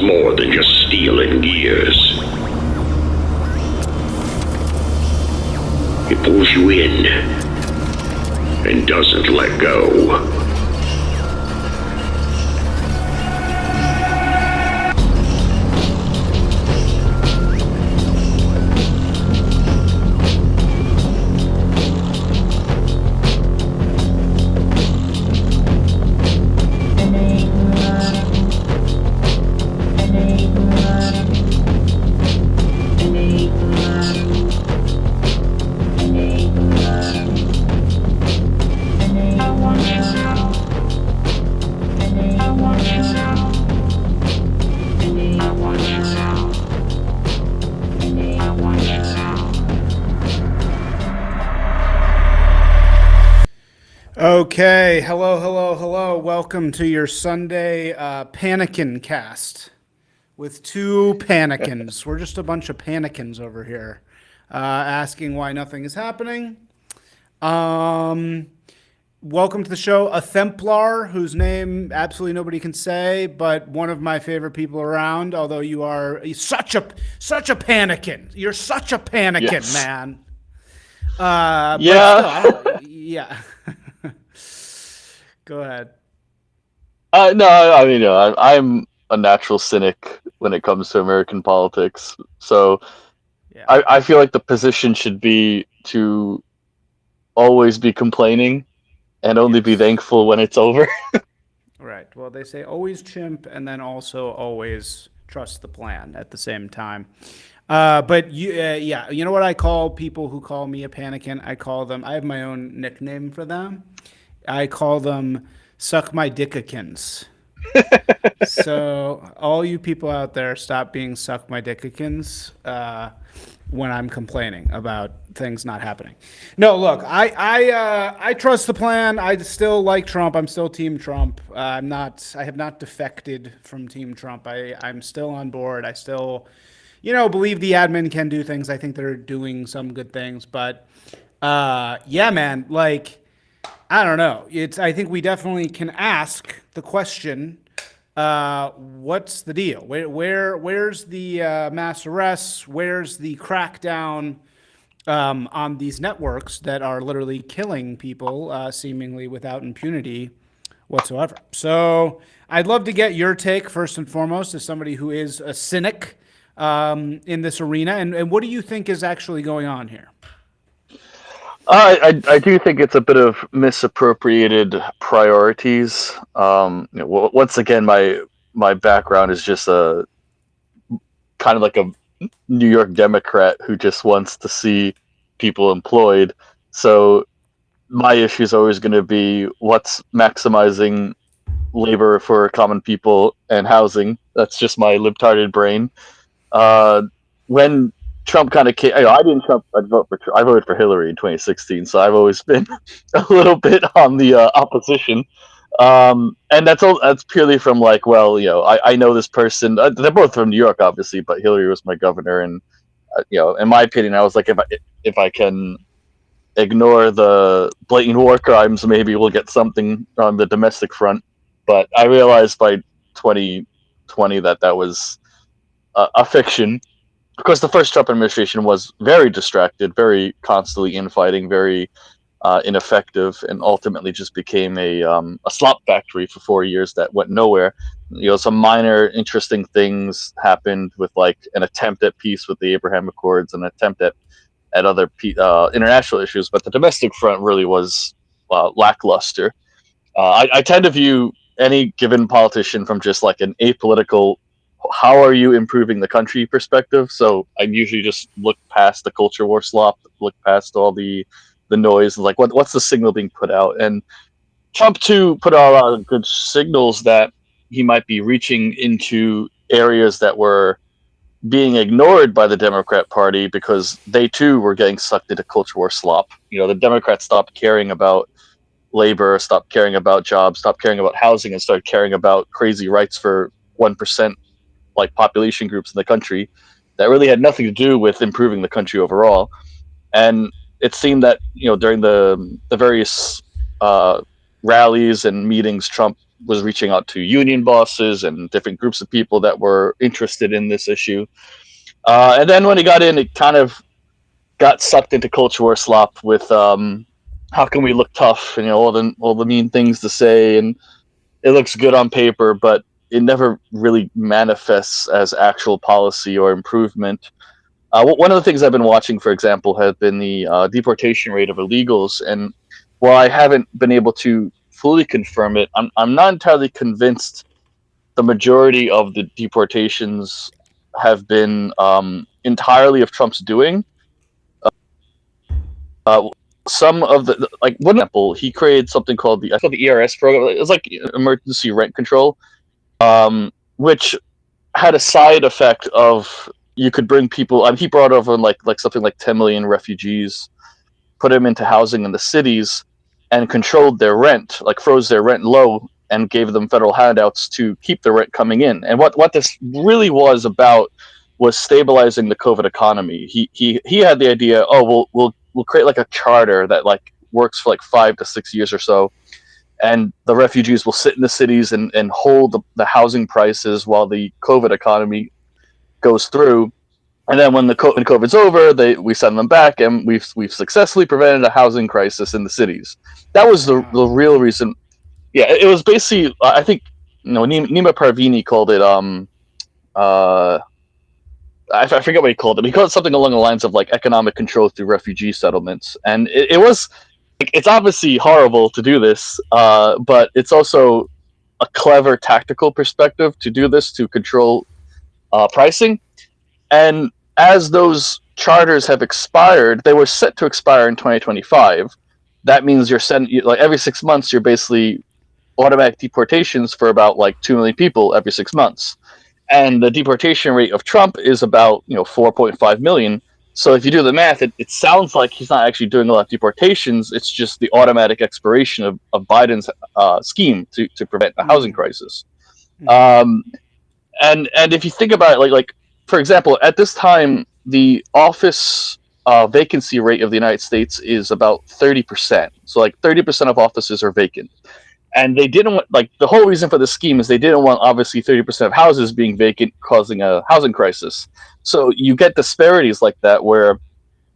more than just steel and gears. It pulls you in and doesn't let go. Okay, hello. Welcome to your Sunday Panikin cast with two panikins. We're just a bunch of panikins over here asking why nothing is happening. Welcome to the show, a Templar whose name absolutely nobody can say, but one of my favorite people around. Although you are such a panikin, you're such a panikin, Yes. man. Yeah. But still, yeah. Go ahead. No, I mean, I'm a natural cynic when it comes to American politics. So Yeah. I feel like the position should be to always be complaining and only be Yes. thankful when it's over. Right. Well, they say always chimp and then also always trust the plan at the same time. But yeah, you know what I call people who call me a panikin? I have my own nickname for them. I call them suck my dickikins. So all you people out there, stop being suck my dickikins when I'm complaining about things not happening. No, look, I trust the plan. I still like Trump. I'm still Team Trump. I have not defected from Team Trump. I'm still on board. I still, believe the admin can do things. I think they're doing some good things, but yeah, man, like. I don't know. I think we definitely can ask the question, what's the deal? Where's the mass arrests? Where's the crackdown on these networks that are literally killing people seemingly without impunity whatsoever? So I'd love to get your take first and foremost as somebody who is a cynic in this arena. And what do you think is actually going on here? I do think it's a bit of misappropriated priorities. Once again, my background is just a kind of like a New York Democrat who just wants to see people employed. So my issue is always going to be what's maximizing labor for common people and housing. That's just my libtarded brain. When Trump kind of came, I didn't Trump. I voted for Hillary in 2016, so I've always been a little bit on the opposition. And that's purely from like, well, I know this person. They're both from New York, obviously, but Hillary was my governor, and in my opinion, I was like, if I can ignore the blatant war crimes, maybe we'll get something on the domestic front. But I realized by 2020 that was a fiction. Of course, the first Trump administration was very distracted, very constantly infighting, very ineffective, and ultimately just became a slop factory for 4 years that went nowhere. Some minor interesting things happened with like an attempt at peace with the Abraham Accords, an attempt at other international issues, but the domestic front really was lackluster. I tend to view any given politician from just like an apolitical, how are you improving the country perspective. So I usually just look past the culture war slop, look past all the noise, like what's the signal being put out. And Trump too put out a lot of good signals that he might be reaching into areas that were being ignored by the Democrat Party because they too were getting sucked into culture war slop. The Democrats stopped caring about labor, stopped caring about jobs, stopped caring about housing, and started caring about crazy rights for 1% like population groups in the country that really had nothing to do with improving the country overall. And it seemed that during the various rallies and meetings Trump was reaching out to union bosses and different groups of people that were interested in this issue. And then when he got in, it kind of got sucked into culture war slop with how can we look tough and all the mean things to say, and it looks good on paper, but it never really manifests as actual policy or improvement. One of the things I've been watching, for example, has been the deportation rate of illegals, and while I haven't been able to fully confirm it, I'm not entirely convinced the majority of the deportations have been entirely of Trump's doing. Some of the, like, one example, he created something called the ERS program. It was like emergency rent control, which had a side effect of you could bring people. He brought over like something like 10 million refugees, put them into housing in the cities, and controlled their rent, like froze their rent low, and gave them federal handouts to keep the rent coming in. And what this really was about was stabilizing the COVID economy. He had the idea, oh, we'll create like a charter that like works for like 5 to 6 years or so, and the refugees will sit in the cities and hold the housing prices while the COVID economy goes through. And then when COVID's over, we send them back, and we've successfully prevented a housing crisis in the cities. That was the real reason. Yeah, it was basically, I think, Nima Parvini called it. I forget what he called it. He called it something along the lines of like economic control through refugee settlements, and it was. It's obviously horrible to do this, but it's also a clever tactical perspective to do this to control pricing. And as those charters have expired, they were set to expire in 2025. That means you're like every 6 months, you're basically automatic deportations for about like 2 million people every 6 months. And the deportation rate of Trump is about 4.5 million. So if you do the math, it sounds like he's not actually doing a lot of deportations. It's just the automatic expiration of Biden's scheme to prevent a housing crisis. And if you think about it, like for example, at this time, the office vacancy rate of the United States is about 30%. So like 30% of offices are vacant. And they didn't want, like, the whole reason for the scheme is they didn't want obviously 30% of houses being vacant, causing a housing crisis. So you get disparities like that where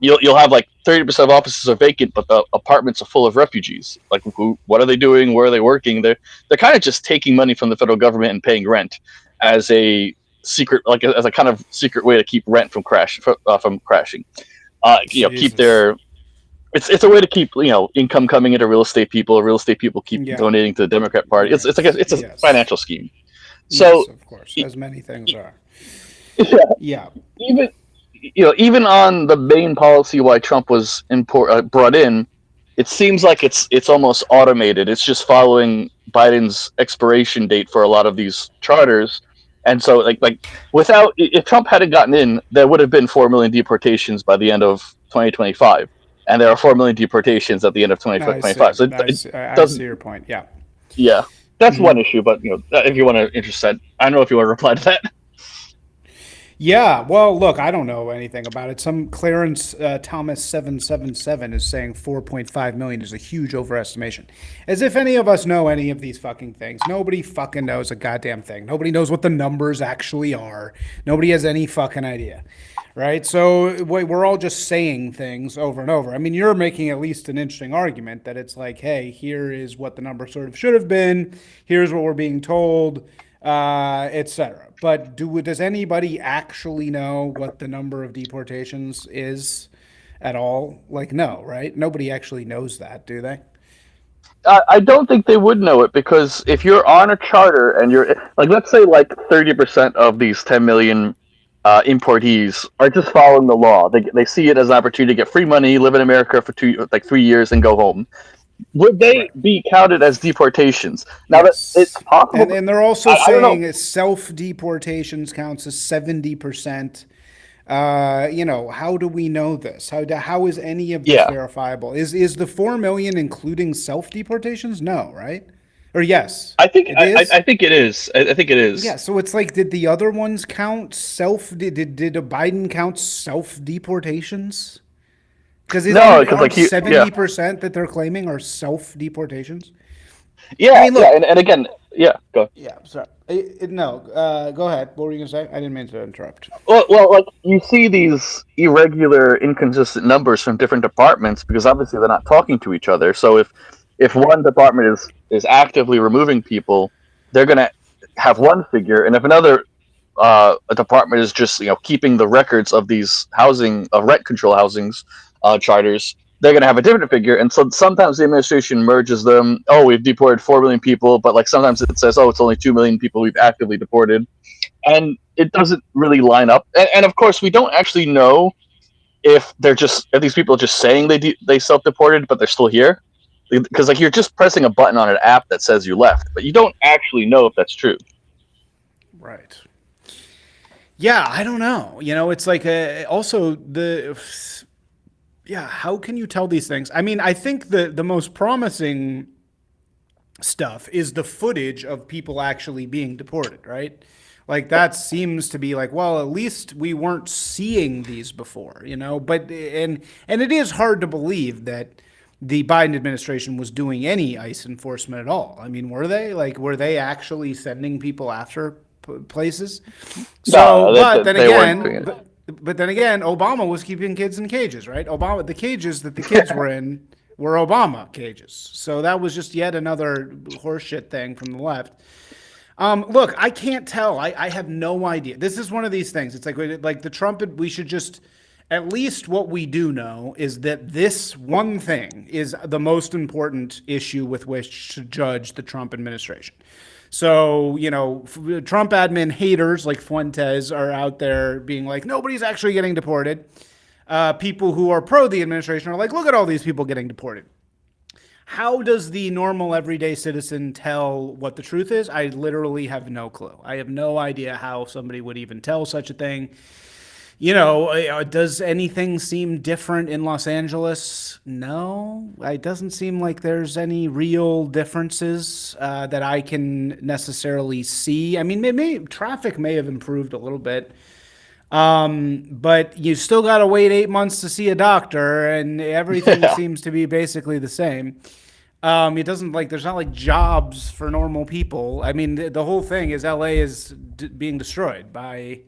you'll have like 30% of offices are vacant, but the apartments are full of refugees. Like, what are they doing? Where are they working? They're kind of just taking money from the federal government and paying rent as a secret, like as a kind of secret way to keep rent from crashing. Keep their. It's a way to keep income coming into real estate people. Real estate people keep donating to the Democrat Party. It's a financial scheme. So yes, of course, as many things are. Yeah. Even on the main policy why Trump was brought in, it seems like it's almost automated. It's just following Biden's expiration date for a lot of these charters. And so like if Trump hadn't gotten in, there would have been 4 million deportations by the end of 2025. And there are 4 million deportations at the end of 2025. I see your point. Yeah. Yeah, that's one issue. But if you want to interested, I don't know if you want to reply to that. Yeah. Well, look, I don't know anything about it. Some Clarence Thomas 777 is saying 4.5 million is a huge overestimation. As if any of us know any of these fucking things. Nobody fucking knows a goddamn thing. Nobody knows what the numbers actually are. Nobody has any fucking idea. Right? So we're all just saying things over and over. I mean, you're making at least an interesting argument that it's like, hey, here is what the number sort of should have been. Here's what we're being told, etc. But does anybody actually know what the number of deportations is at all? Like, no, right? Nobody actually knows that, do they? I don't think they would know it, because if you're on a charter and you're like, let's say like 30% of these 10 million importees are just following the law. They see it as an opportunity to get free money, live in America for 3 years, and go home. Would they be counted as deportations? Now yes. that it's possible, and they're also saying self-deportations counts as 70%. How do we know this? How is any of this verifiable? Is the 4 million including self-deportations? No, right? Or yes? I think it is. I think it is. I think it is. Yeah. So it's like, did the other ones count Did Biden count self-deportations? Because no, because like 70% that they're claiming are self-deportations. Yeah. I mean, look, and again, Yeah, go. Yeah, sorry. No, go ahead. What were you gonna say? I didn't mean to interrupt. Well, like you see these irregular, inconsistent numbers from different departments because obviously they're not talking to each other. So if one department is actively removing people, they're going to have one figure, and if another a department is just keeping the records of these housing rent control housings charters, they're going to have a different figure. And so sometimes the administration merges them. Oh, we've deported 4 million people, but like sometimes it says, oh, it's only 2 million people we've actively deported, and it doesn't really line up. And of course, we don't actually know if these people are just saying they self deported, but they're still here, because like you're just pressing a button on an app that says you left, but you don't actually know if that's true. Right. Yeah, I don't know. It's like also yeah, how can you tell these things? I mean, I think the most promising stuff is the footage of people actually being deported, right? Like that seems to be like, well, at least we weren't seeing these before. But and it is hard to believe that the Biden administration was doing any ICE enforcement at all. I mean, were they actually sending people after places? So, No, they weren't doing it. but then again, Obama was keeping kids in cages, right? The cages that the kids were in were Obama cages. So that was just yet another horseshit thing from the left. Look, I can't tell. I have no idea. This is one of these things. It's like the Trump. We should just, at least what we do know is that this one thing is the most important issue with which to judge the Trump administration. So, Trump admin haters like Fuentes are out there being like, nobody's actually getting deported. People who are pro the administration are like, look at all these people getting deported. How does the normal everyday citizen tell what the truth is? I literally have no clue. I have no idea how somebody would even tell such a thing. Does anything seem different in Los Angeles? No, it doesn't seem like there's any real differences that I can necessarily see. I mean, traffic may have improved a little bit. But you still got to wait 8 months to see a doctor, and everything seems to be basically the same. It doesn't there's not like jobs for normal people. I mean, the whole thing is LA is being destroyed by,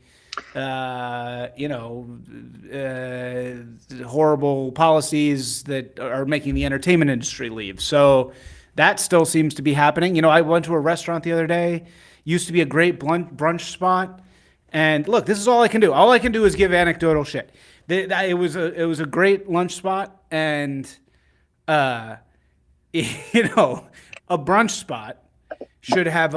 horrible policies that are making the entertainment industry leave. So that still seems to be happening. I went to a restaurant the other day, used to be a great brunch spot. And look, this is all I can do. All I can do is give anecdotal shit. It was a great lunch spot, and a brunch spot should have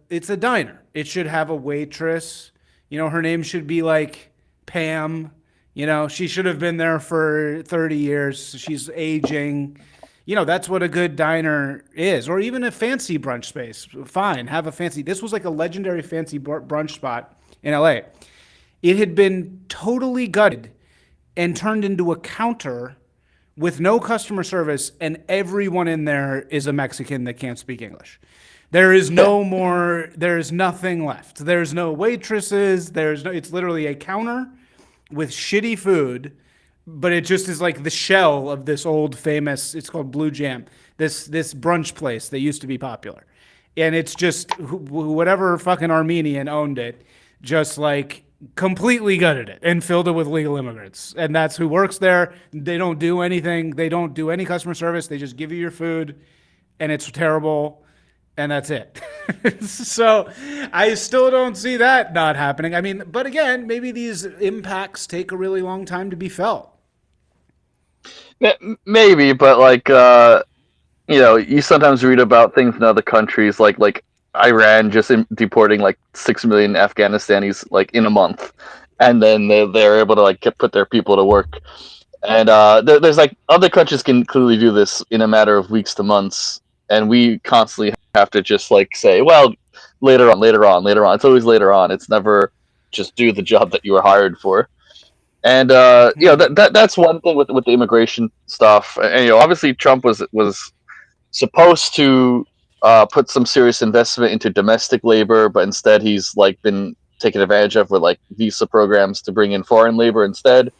it's a diner. It should have a waitress. Her name should be like Pam. She should have been there for 30 years. She's aging. That's what a good diner is, or even a fancy brunch space. Fine, have a fancy. This was like a legendary fancy brunch spot in LA. It had been totally gutted and turned into a counter with no customer service, and everyone in there is a Mexican that can't speak English. There is there's nothing left. There's no waitresses. It's literally a counter with shitty food, but it just is like the shell of this old famous, it's called Blue Jam, this brunch place that used to be popular. And it's just whatever fucking Armenian owned it, just like completely gutted it and filled it with legal immigrants. And that's who works there. They don't do anything. They don't do any customer service. They just give you your food, and it's terrible, and that's it. So I still don't see that not happening. I mean, but again, maybe these impacts take a really long time to be felt. Maybe, but like you sometimes read about things in other countries, like Iran just deporting like 6 million Afghanistanis like in a month, and then they're able to like put their people to work. And there's like other countries can clearly do this in a matter of weeks to months, and we constantly have to just like say, well, later on. It's always later on. It's never just do the job that you were hired for. And that's one thing with the immigration stuff. And obviously Trump was supposed to put some serious investment into domestic labor, but instead he's like been taken advantage of with like visa programs to bring in foreign labor instead.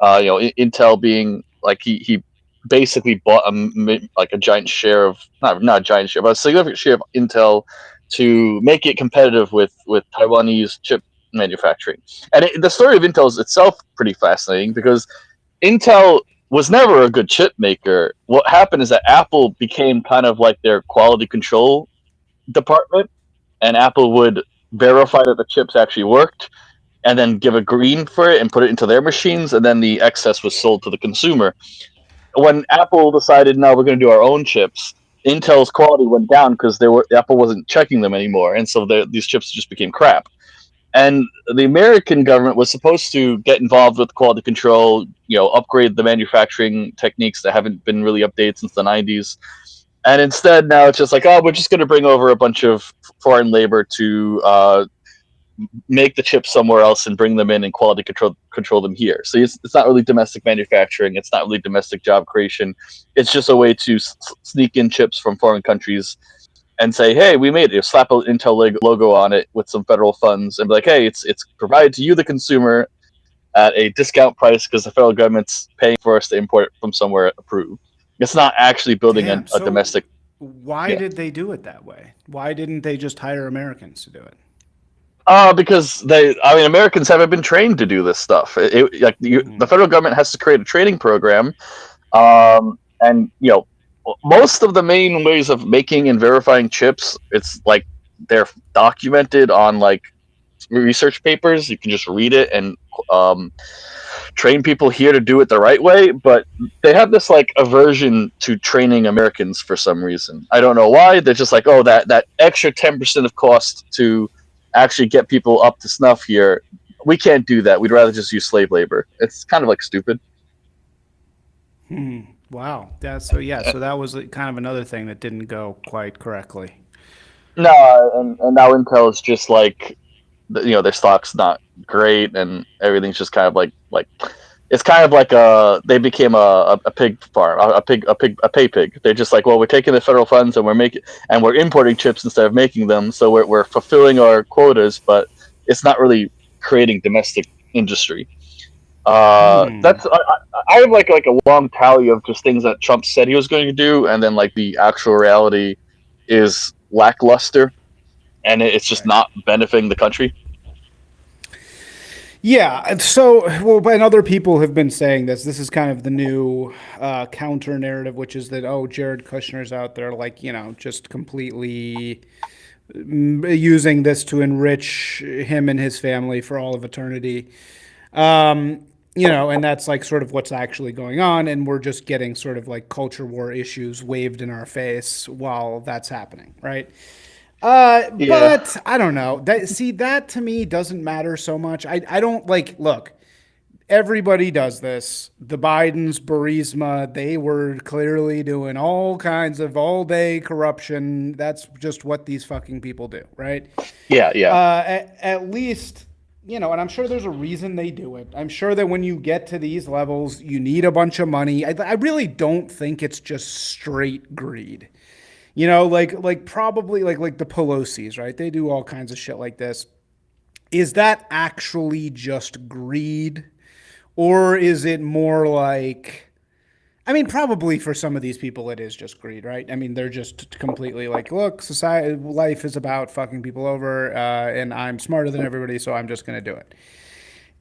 Intel being like he basically bought a giant share of not a giant share, but a significant share of Intel to make it competitive with Taiwanese chip manufacturing. And the story of Intel is itself pretty fascinating because Intel was never a good chip maker. What happened is that Apple became kind of like their quality control department, and Apple would verify that the chips actually worked and then give a green for it and put it into their machines, and then the excess was sold to the consumer. When Apple decided, now we're going to do our own chips, Intel's quality went down because Apple wasn't checking them anymore, and so these chips just became crap. And the American government was supposed to get involved with quality control, upgrade the manufacturing techniques that haven't been really updated since the 90s. And instead, now it's just like, oh, we're just going to bring over a bunch of foreign labor to make the chips somewhere else and bring them in and quality control them here. So it's not really domestic manufacturing. It's not really domestic job creation. It's just a way to sneak in chips from foreign countries and say, hey, we made it. Slap an Intel logo on it with some federal funds and be like, hey, it's provided to you, the consumer, at a discount price because the federal government's paying for us to import it from somewhere approved. It's not actually building a domestic. Why did they do it that way? Why didn't they just hire Americans to do it? Because Americans haven't been trained to do this stuff. The federal government has to create a training program, and most of the main ways of making and verifying chips, it's like they're documented on like research papers. You can just read it and train people here to do it the right way. But they have this like aversion to training Americans for some reason. I don't know why. They're just like, oh, that extra 10% of cost to actually get people up to snuff here, we can't do that. We'd rather just use slave labor. It's kind of like stupid. Wow. So that was kind of another thing that didn't go quite correctly. No, and now Intel is just like, their stock's not great, and everything's just kind of like it's kind of like they became a pig farm, a pay pig. They're just like, well, we're taking the federal funds and we're importing chips instead of making them, so we're fulfilling our quotas, but it's not really creating domestic industry. That's I have like a long tally of just things that Trump said he was going to do, and then like the actual reality is lackluster, and it's just not benefiting the country. Yeah. So, and other people have been saying this. This is kind of the new counter narrative, which is that, Jared Kushner's out there, like, just completely using this to enrich him and his family for all of eternity. And that's like sort of what's actually going on. And we're just getting sort of like culture war issues waved in our face while that's happening. Right. But I don't know. That to me doesn't matter so much. I don't look, everybody does this. The Bidens, Burisma, they were clearly doing all kinds of all day corruption. That's just what these fucking people do, right? Yeah. At least, and I'm sure there's a reason they do it. I'm sure that when you get to these levels, you need a bunch of money. I really don't think it's just straight greed. Probably like the Pelosi's, right? They do all kinds of shit like this. Is that actually just greed? Or is it more like, probably for some of these people it is just greed, right? They're just completely like, look, life is about fucking people over, and I'm smarter than everybody, so I'm just going to do it.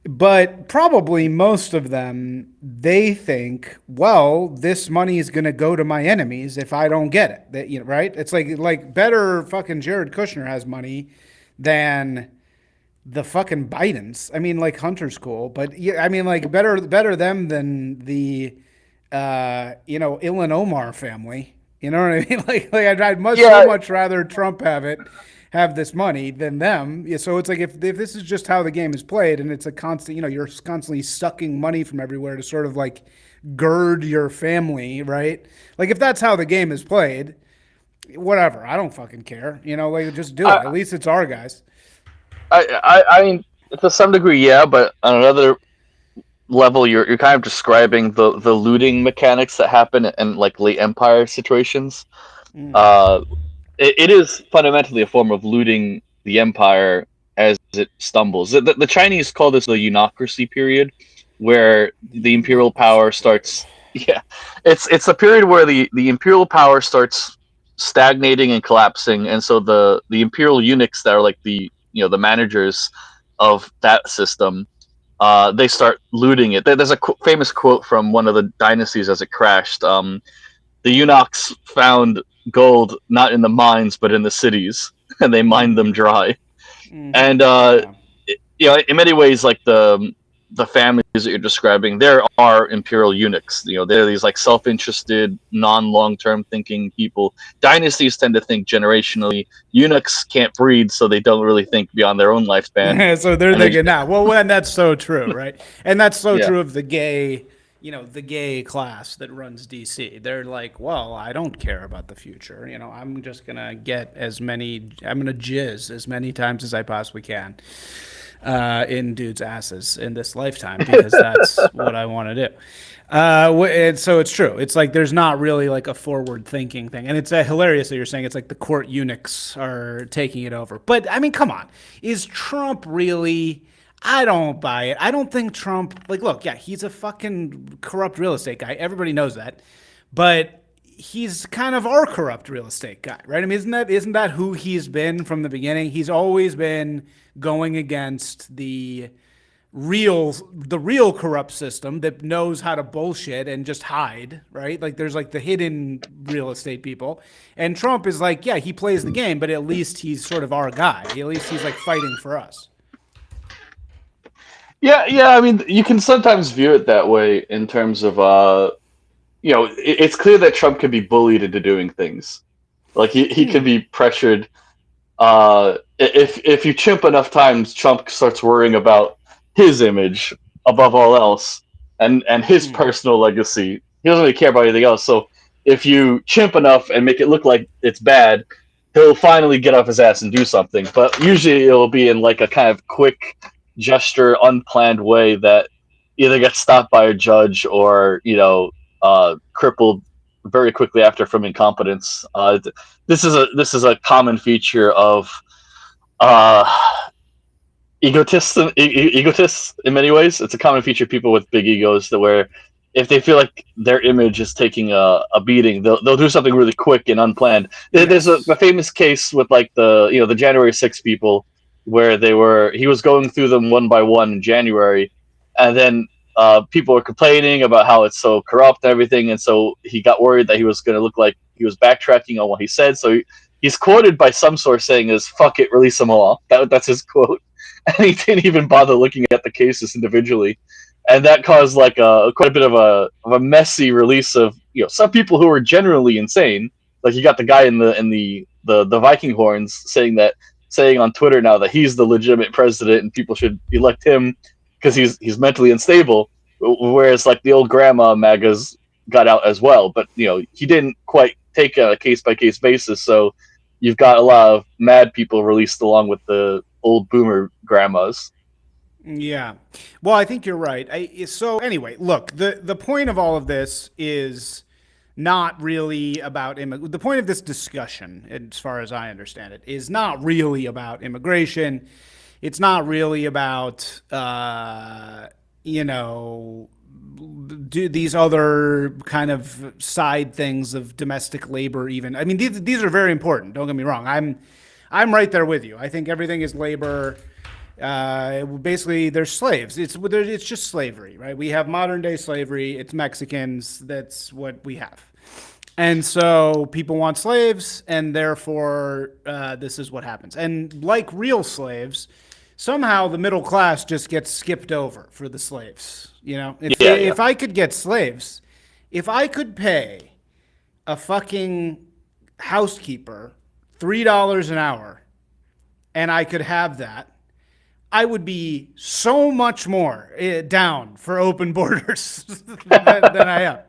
But probably most of them, they think, well, this money is going to go to my enemies if I don't get it. Right? It's like better fucking Jared Kushner has money than the fucking Bidens. Like Hunter's cool, but better them than the Ilhan Omar family. You know what I mean? I'd so much rather Trump have this money than them. Yeah, so it's like if this is just how the game is played, and it's a constant, you're constantly sucking money from everywhere to sort of like gird your family, right? Like if that's how the game is played, whatever. I don't fucking care. Just do it. At least it's our guys. I mean, to some degree, yeah, but on another level, you're kind of describing the looting mechanics that happen in like late empire situations. It is fundamentally a form of looting the empire as it stumbles. The Chinese call this the Eunocracy period, where the imperial power starts. Yeah, it's a period where the imperial power starts stagnating and collapsing, and so the imperial eunuchs that are like the managers of that system, they start looting it. There's a famous quote from one of the dynasties as it crashed. The eunuchs found gold not in the mines but in the cities, and they mined them dry. And Yeah. in many ways, like the families that you're describing, there are imperial eunuchs. They're these like self-interested, non-long-term thinking people. Dynasties tend to think generationally. Eunuchs can't breed, so they don't really think beyond their own lifespan. So they're And thinking now. Well, and that's so true, right? And that's so yeah, true of the gay, the gay class that runs DC. They're like, well, I don't care about the future. I'm just gonna get I'm gonna jizz as many times as I possibly can in dudes' asses in this lifetime because that's what I want to do. And so it's true. It's like there's not really like a forward thinking thing. And it's hilarious that you're saying it's like the court eunuchs are taking it over. But I mean, come on. Is Trump really. I don't buy it. I don't think Trump, like, look, yeah, he's a fucking corrupt real estate guy. Everybody knows that. But he's kind of our corrupt real estate guy, right? I mean, isn't that who he's been from the beginning? He's always been going against the real corrupt system that knows how to bullshit and just hide, right? Like there's like the hidden real estate people. And Trump is like, yeah, he plays the game, but at least he's sort of our guy. At least he's like fighting for us. yeah. I mean, you can sometimes view it that way in terms of it's clear that Trump can be bullied into doing things. Like he can be pressured. If you chimp enough times, Trump starts worrying about his image above all else, and his personal legacy. He doesn't really care about anything else. So if you chimp enough and make it look like it's bad, he'll finally get off his ass and do something. But usually it'll be in like a kind of quick gesture, unplanned way that either gets stopped by a judge or crippled very quickly after from incompetence. This is a common feature of egotists in many ways. It's a common feature of people with big egos that where if they feel like their image is taking a beating, they'll do something really quick and unplanned. There's a famous case with like the January 6th people where he was going through them one by one in January, and then people were complaining about how it's so corrupt and everything, and so he got worried that he was going to look like he was backtracking on what he said. So he's quoted by some source saying is "fuck it, release them all." That's his quote, and he didn't even bother looking at the cases individually, and that caused like quite a bit of a messy release of some people who were generally insane. Like you got the guy in the Viking horns saying on Twitter now that he's the legitimate president and people should elect him because he's mentally unstable, whereas like the old grandma MAGAs got out as well, but he didn't quite take a case by case basis, so you've got a lot of mad people released along with the old boomer grandmas. Yeah. Well, I think you're right. So anyway, look, the point of all of this is not really about the point of this discussion, as far as I understand it, is not really about immigration. It's not really about do these other kind of side things of domestic labor. Even I mean, these are very important. Don't get me wrong. I'm right there with you. I think everything is labor. Basically, they're slaves. It's just slavery, right? We have modern day slavery. It's Mexicans. That's what we have. And so people want slaves, and therefore this is what happens. And like real slaves, somehow the middle class just gets skipped over for the slaves. If I could get slaves, if I could pay a fucking housekeeper $3 an hour, and I could have that, I would be so much more down for open borders than I am.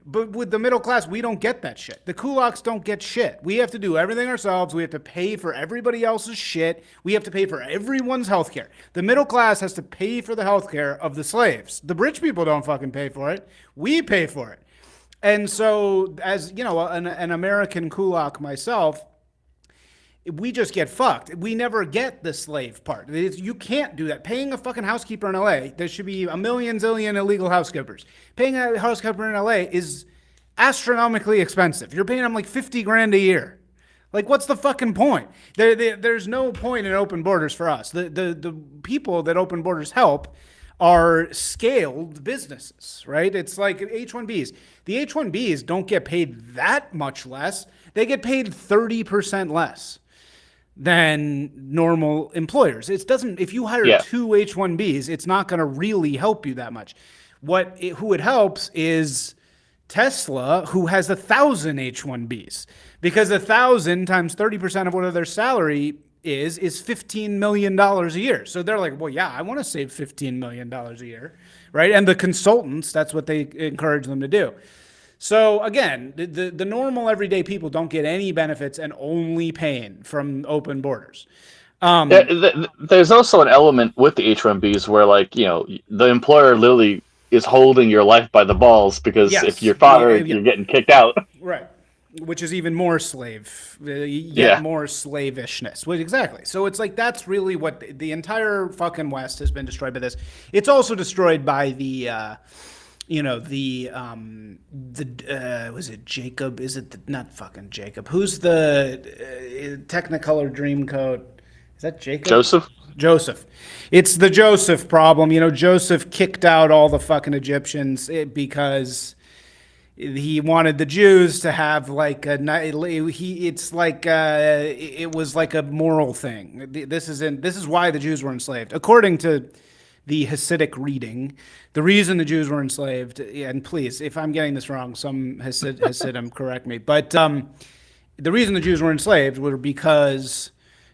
But with the middle class, we don't get that shit. The kulaks don't get shit. We have to do everything ourselves. We have to pay for everybody else's shit. We have to pay for everyone's health care. The middle class has to pay for the health care of the slaves. The rich people don't fucking pay for it. We pay for it. And so, as an American kulak myself, we just get fucked. We never get the slave part. You can't do that. Paying a fucking housekeeper in LA, there should be a million zillion illegal housekeepers. Paying a housekeeper in LA is astronomically expensive. You're paying them like 50 grand a year. Like, what's the fucking point? There's no point in open borders for us. The people that open borders help are scaled businesses, right? It's like H-1Bs. The H-1Bs don't get paid that much less. They get paid 30% less than normal employers. It doesn't, if you hire two H-1Bs, it's not going to really help you that much. Who it helps is Tesla, who has 1,000 H-1Bs, because 1,000 times 30% of what their salary is $15 million a year. So they're like, well, yeah, I want to save $15 million a year, right? And the consultants, that's what they encourage them to do. So again, the normal everyday people don't get any benefits and only pain from open borders. There's also an element with the H-1Bs where, like, you know, the employer literally is holding your life by the balls, because if you're fired, you're getting kicked out. Right. Which is even more slave, more slavishness. Well, exactly. So it's like, that's really what the entire fucking West has been destroyed by this. It's also destroyed by the, was it Jacob? Is it not fucking Jacob? Who's the Technicolor Dreamcoat? Is that Jacob? Joseph. It's the Joseph problem. You know, Joseph kicked out all the fucking Egyptians because he wanted the Jews to have like it was like a moral thing. This is why the Jews were enslaved. According to the Hasidic reading, the reason the Jews were enslaved, and please, if I'm getting this wrong, some Hasidim correct me, but the reason the Jews were enslaved were because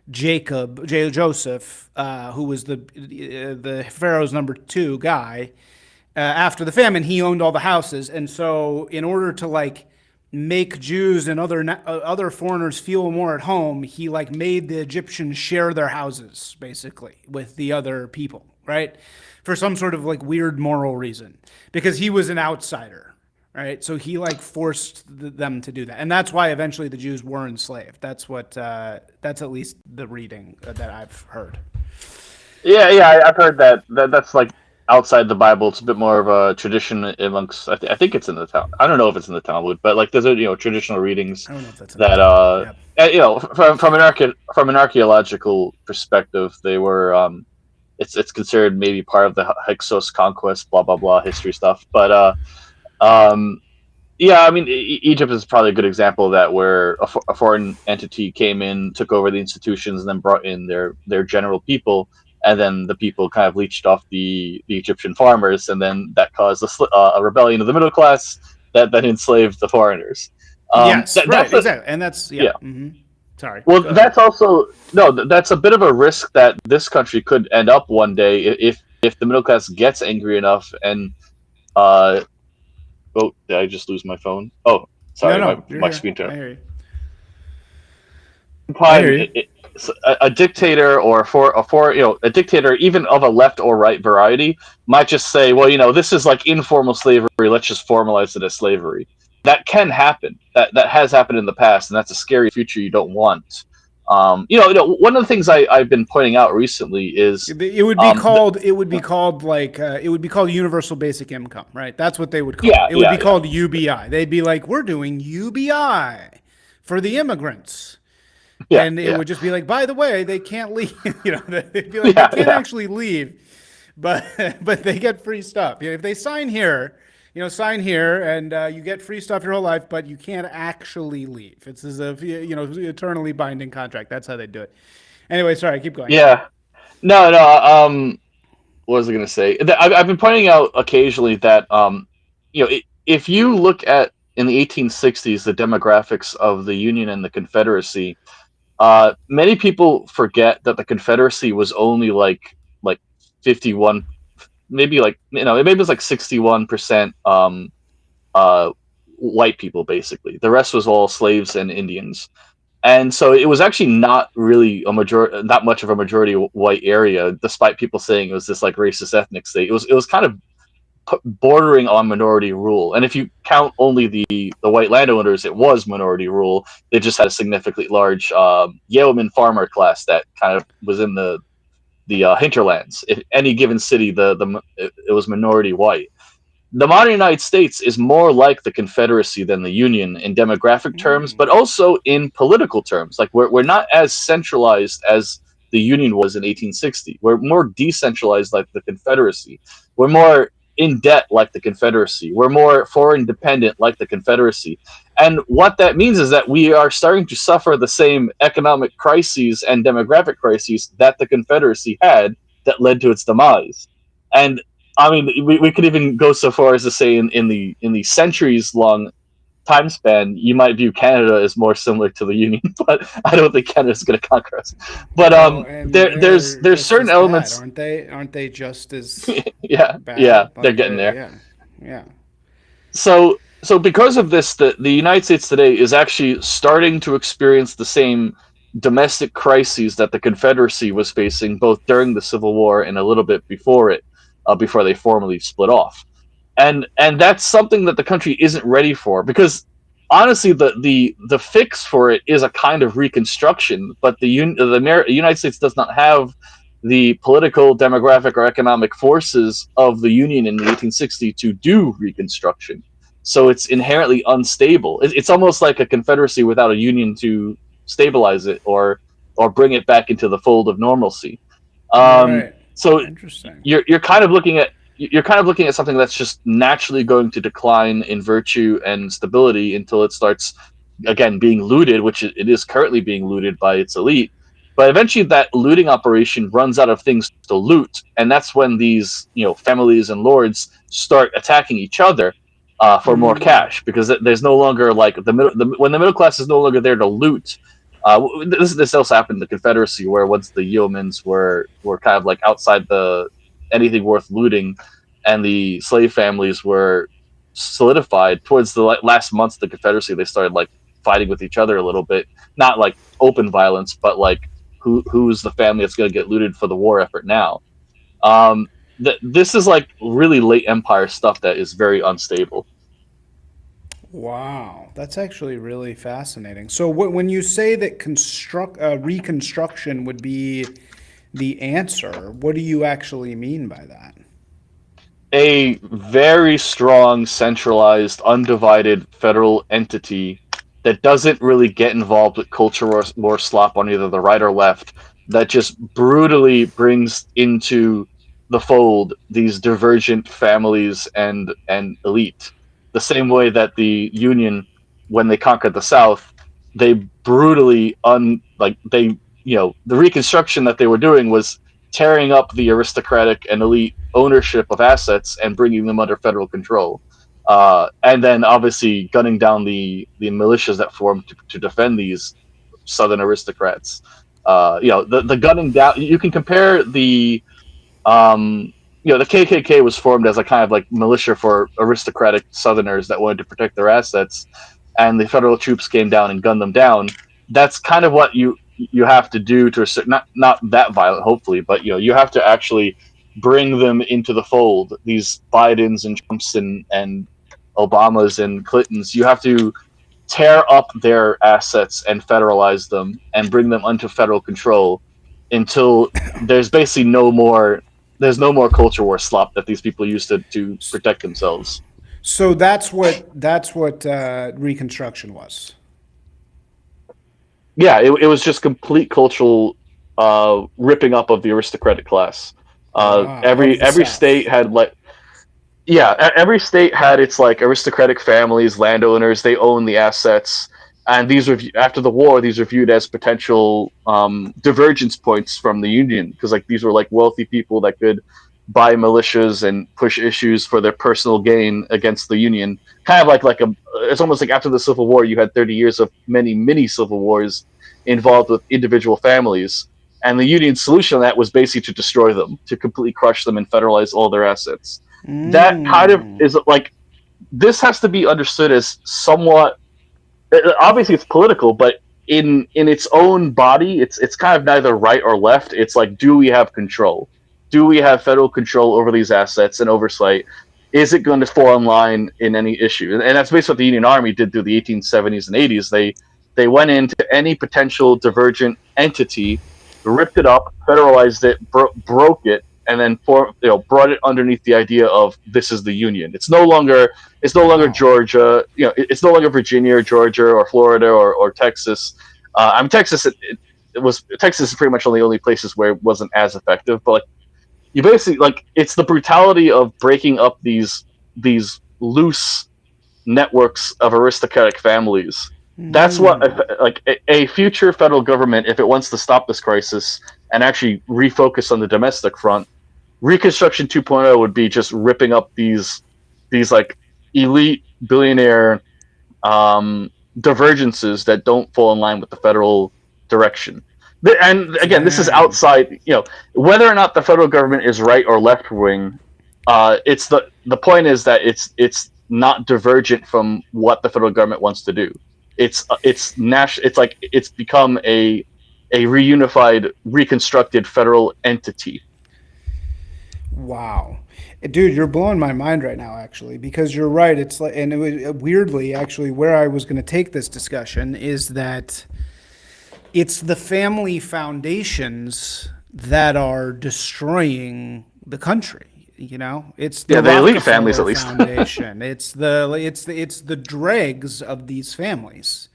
Joseph, who was the Pharaoh's number 2 guy, after the famine, he owned all the houses, and so in order to like make Jews and other foreigners feel more at home, he like made the Egyptians share their houses basically with the other people, right? For some sort of like weird moral reason, because he was an outsider, right? So he like forced them to do that, and that's why eventually the Jews were enslaved. That's at least the reading that I've heard. Yeah, I've heard that. That's like outside the Bible. It's a bit more of a tradition amongst. I think it's in the Talmud. I don't know if it's in the Talmud, but like there's traditional readings I don't know if that's that from an archaeological perspective, they were it's considered maybe part of the Hyksos conquest, blah blah blah history stuff. But yeah, I mean, Egypt is probably a good example of that, where a foreign entity came in, took over the institutions, and then brought in their general people, and then the people kind of leached off the Egyptian farmers, and then that caused a rebellion of the middle class that then enslaved the foreigners. Exactly, and that's Mm-hmm. Sorry. Well, that's also that's a bit of a risk that this country could end up one day if the middle class gets angry enough and. Oh, did I just lose my phone? Oh, sorry, my screen turned. I hear you. A dictator or a dictator, even of a left or right variety, might just say, well, this is like informal slavery. Let's just formalize it as slavery. That can happen. That has happened in the past, and that's a scary future you don't want. One of the things I've been pointing out recently is it would be called universal basic income, right? That's what they would call it. It would be called UBI. They'd be like, we're doing UBI for the immigrants. And it would just be like, by the way, they can't leave. They'd be like, they can't actually leave, but they get free stuff. If they sign here, and you get free stuff your whole life, but you can't actually leave. It's as a eternally binding contract. That's how they do it. Anyway, sorry, keep going. Yeah, no. What was I going to say? I've been pointing out occasionally that if you look at in the 1860s the demographics of the Union and the Confederacy, many people forget that the Confederacy was only like 51. Maybe maybe it was like 61% white people, basically. The rest was all slaves and Indians, and so it was actually not really not much of a majority white area, despite people saying it was this like racist ethnic state. It was kind of bordering on minority rule, and if you count only the white landowners, it was minority rule. They just had a significantly large yeoman farmer class that kind of was in the hinterlands. In any given city, it was minority white. the modern United States is more like the Confederacy than the Union in demographic terms, but also in political terms. Like we're not as centralized as the Union was in 1860. We're more decentralized like the Confederacy. We're more in debt like the Confederacy. We're more foreign dependent like the Confederacy. And what that means is that we are starting to suffer the same economic crises and demographic crises that the Confederacy had that led to its demise. And I mean, we could even go so far as to say in the centuries long time span, you might view Canada as more similar to the Union, but I don't think Canada's going to conquer us. But Well, and they're there's just certain as bad, elements. aren't they? Aren't they just as Yeah, bad? they're Like getting they're there. yeah. So because of this, the United States today is actually starting to experience the same domestic crises that the Confederacy was facing, both during the Civil War and a little bit before it, before they formally split off. And that's something that the country isn't ready for, because honestly, the fix for it is a kind of reconstruction, but the United States does not have the political, demographic, or economic forces of the Union in 1860 to do reconstruction. So it's inherently unstable. It's almost like a confederacy without a union to stabilize it or bring it back into the fold of normalcy. Right. So Interesting. you're kind of looking at something that's just naturally going to decline in virtue and stability until it starts again being looted, which it is currently being looted by its elite. But eventually, that looting operation runs out of things to loot, and that's when these families and lords start attacking each other for more cash, because there's no longer like when the middle class is no longer there to loot. This also happened in the Confederacy, where once the yeomen's were kind of like outside the anything worth looting, and the slave families were solidified towards the last months of the Confederacy. They started like fighting with each other a little bit, not like open violence, but like who's the family that's going to get looted for the war effort now. This is like really late empire stuff that is very unstable. Wow, that's actually really fascinating. So, when you say that reconstruction would be the answer, what do you actually mean by that? A very strong, centralized, undivided federal entity that doesn't really get involved with culture war slop on either the right or left, that just brutally brings into the fold these divergent families and elite. The same way that the Union, when they conquered the South, they brutally the Reconstruction that they were doing was tearing up the aristocratic and elite ownership of assets and bringing them under federal control. And then obviously gunning down the militias that formed to defend these Southern aristocrats. The gunning down. You can compare the KKK was formed as a kind of like militia for aristocratic Southerners that wanted to protect their assets, and the federal troops came down and gunned them down. That's kind of what you have to do to a certain, not that violent, hopefully, but you have to actually bring them into the fold. These Bidens and Trumps and Obamas and Clintons, you have to tear up their assets and federalize them and bring them under federal control until there's basically no more culture war slop that these people used to protect themselves. So that's what Reconstruction was. Yeah, it was just complete cultural ripping up of the aristocratic class. Of the Every South. state had every state had its like aristocratic families, landowners. They own the assets, and these were after the war. These were viewed as potential divergence points from the Union, because like these were like wealthy people that could buy militias and push issues for their personal gain against the Union. Kind of like it's almost like after the Civil War, you had 30 years of many mini civil wars involved with individual families. And the Union's solution to that was basically to destroy them, to completely crush them and federalize all their assets. That kind of is like, this has to be understood as somewhat, obviously it's political, but in its own body, it's kind of neither right or left. It's like, do we have control? Do we have federal control over these assets and oversight? Is it going to fall in line in any issue? And that's basically what the Union Army did through the 1870s and 80s. They went into any potential divergent entity, ripped it up, federalized it, broke it, and then brought it underneath the idea of this is the Union. It's no longer Wow. Georgia. It's no longer Virginia or Georgia or Florida or Texas. I mean, Texas. It was Texas is pretty much the only places where it wasn't as effective. But like you basically it's the brutality of breaking up these loose networks of aristocratic families. That's what like a future federal government, if it wants to stop this crisis and actually refocus on the domestic front, Reconstruction 2.0 would be just ripping up these like elite billionaire divergences that don't fall in line with the federal direction. And again, this is Dang. outside. Whether or not the federal government is right or left wing, it's the point is that it's not divergent from what the federal government wants to do. It's national. It's like it's become a reunified, reconstructed federal entity. Wow. Dude, you're blowing my mind right now, actually, because you're right. It's like, and it was weirdly, actually, where I was going to take this discussion is that it's the family foundations that are destroying the country. It's the The elite families, Rockefeller at least. Foundation. It's the dregs of these families.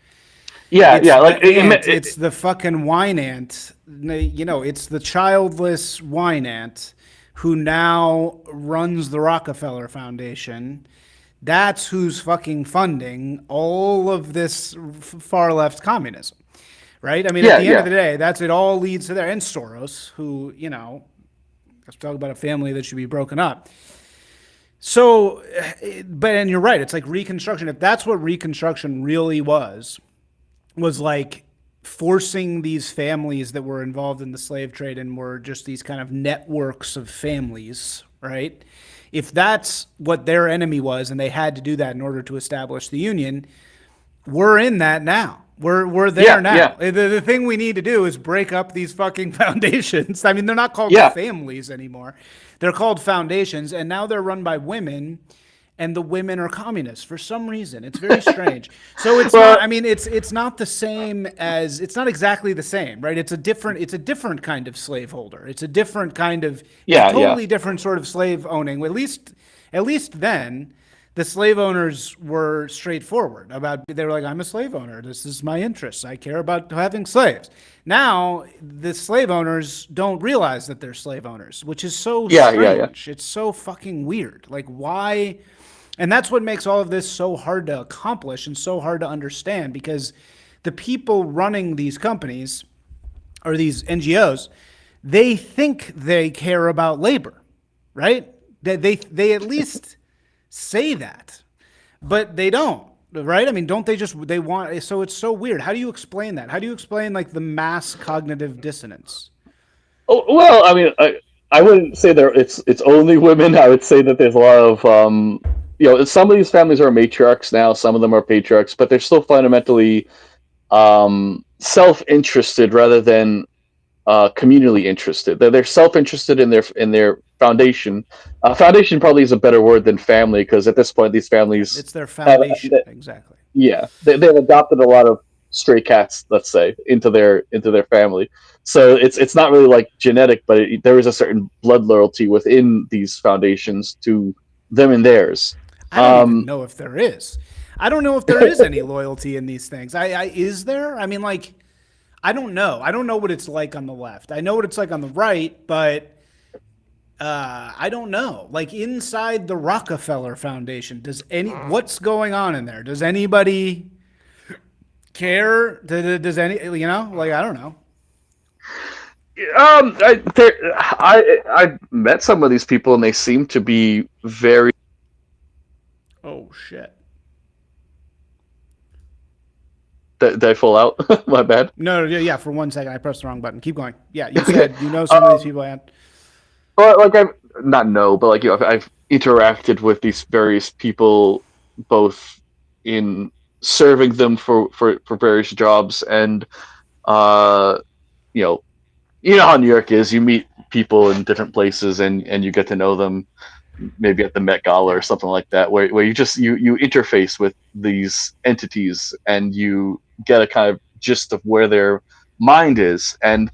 Yeah, It's yeah. the ant. It's the fucking wine ant. It's the childless wine ant who now runs the Rockefeller Foundation. That's who's fucking funding all of this far left communism, right? I mean, at yeah, the end of yeah. the day, it all leads to there. And Soros, who, let's talk about a family that should be broken up. So, and you're right. It's like Reconstruction. If that's what Reconstruction really was like forcing these families that were involved in the slave trade and were just these kind of networks of families, right? If that's what their enemy was and they had to do that in order to establish the Union, we're in that now. We're there Yeah, now. yeah. The thing we need to do is break up these fucking foundations. I mean, they're not called Yeah. families anymore. They're called foundations, and now they're run by women, and the women are communists for some reason. It's very strange. So it's Well, not. I mean, it's not the same as. It's not exactly the same, right? It's a different kind of slaveholder. It's a different kind of. It's Yeah, a yeah. totally different sort of slave owning. At least then, the slave owners were straightforward about. They were like, "I'm a slave owner. This is my interest. I care about having slaves." Now, the slave owners don't realize that they're slave owners, which is so Yeah, yeah, yeah. strange. It's so fucking weird. Like, why? And that's what makes all of this so hard to accomplish and so hard to understand, because the people running these companies or these NGOs, they think they care about labor, right? They at least say that, but they don't, right? I mean, don't they want, so it's so weird. How do you explain that? How do you explain like the mass cognitive dissonance? Oh, well, I mean, I wouldn't say it's only women. I would say that there's a lot of some of these families are matriarchs now. Some of them are patriarchs, but they're still fundamentally self-interested rather than communally interested. They're self-interested in their foundation. Foundation probably is a better word than family, because at this point these families It's their have, foundation, exactly. yeah, they've adopted a lot of stray cats, let's say, into their family. So it's not really like genetic, but there is a certain blood loyalty within these foundations to them and theirs. I don't even know if there is. I don't know if there is any loyalty in these things. Is there? I mean, like, I don't know. I don't know what it's like on the left. I know what it's like on the right, but I don't know. Like inside the Rockefeller Foundation, what's going on in there? Does anybody care? Does any like I don't know. I met some of these people and they seem to be very. Oh shit. Did I fall out? My bad. No, yeah. For 1 second, I pressed the wrong button. Keep going. Yeah, you said you know some of these people. But like I've not know, but like I've interacted with these various people, both in serving them for various jobs, and you know how New York is. You meet people in different places, and you get to know them, maybe at the Met Gala or something like that, where you just you interface with these entities and you get a kind of gist of where their mind is. And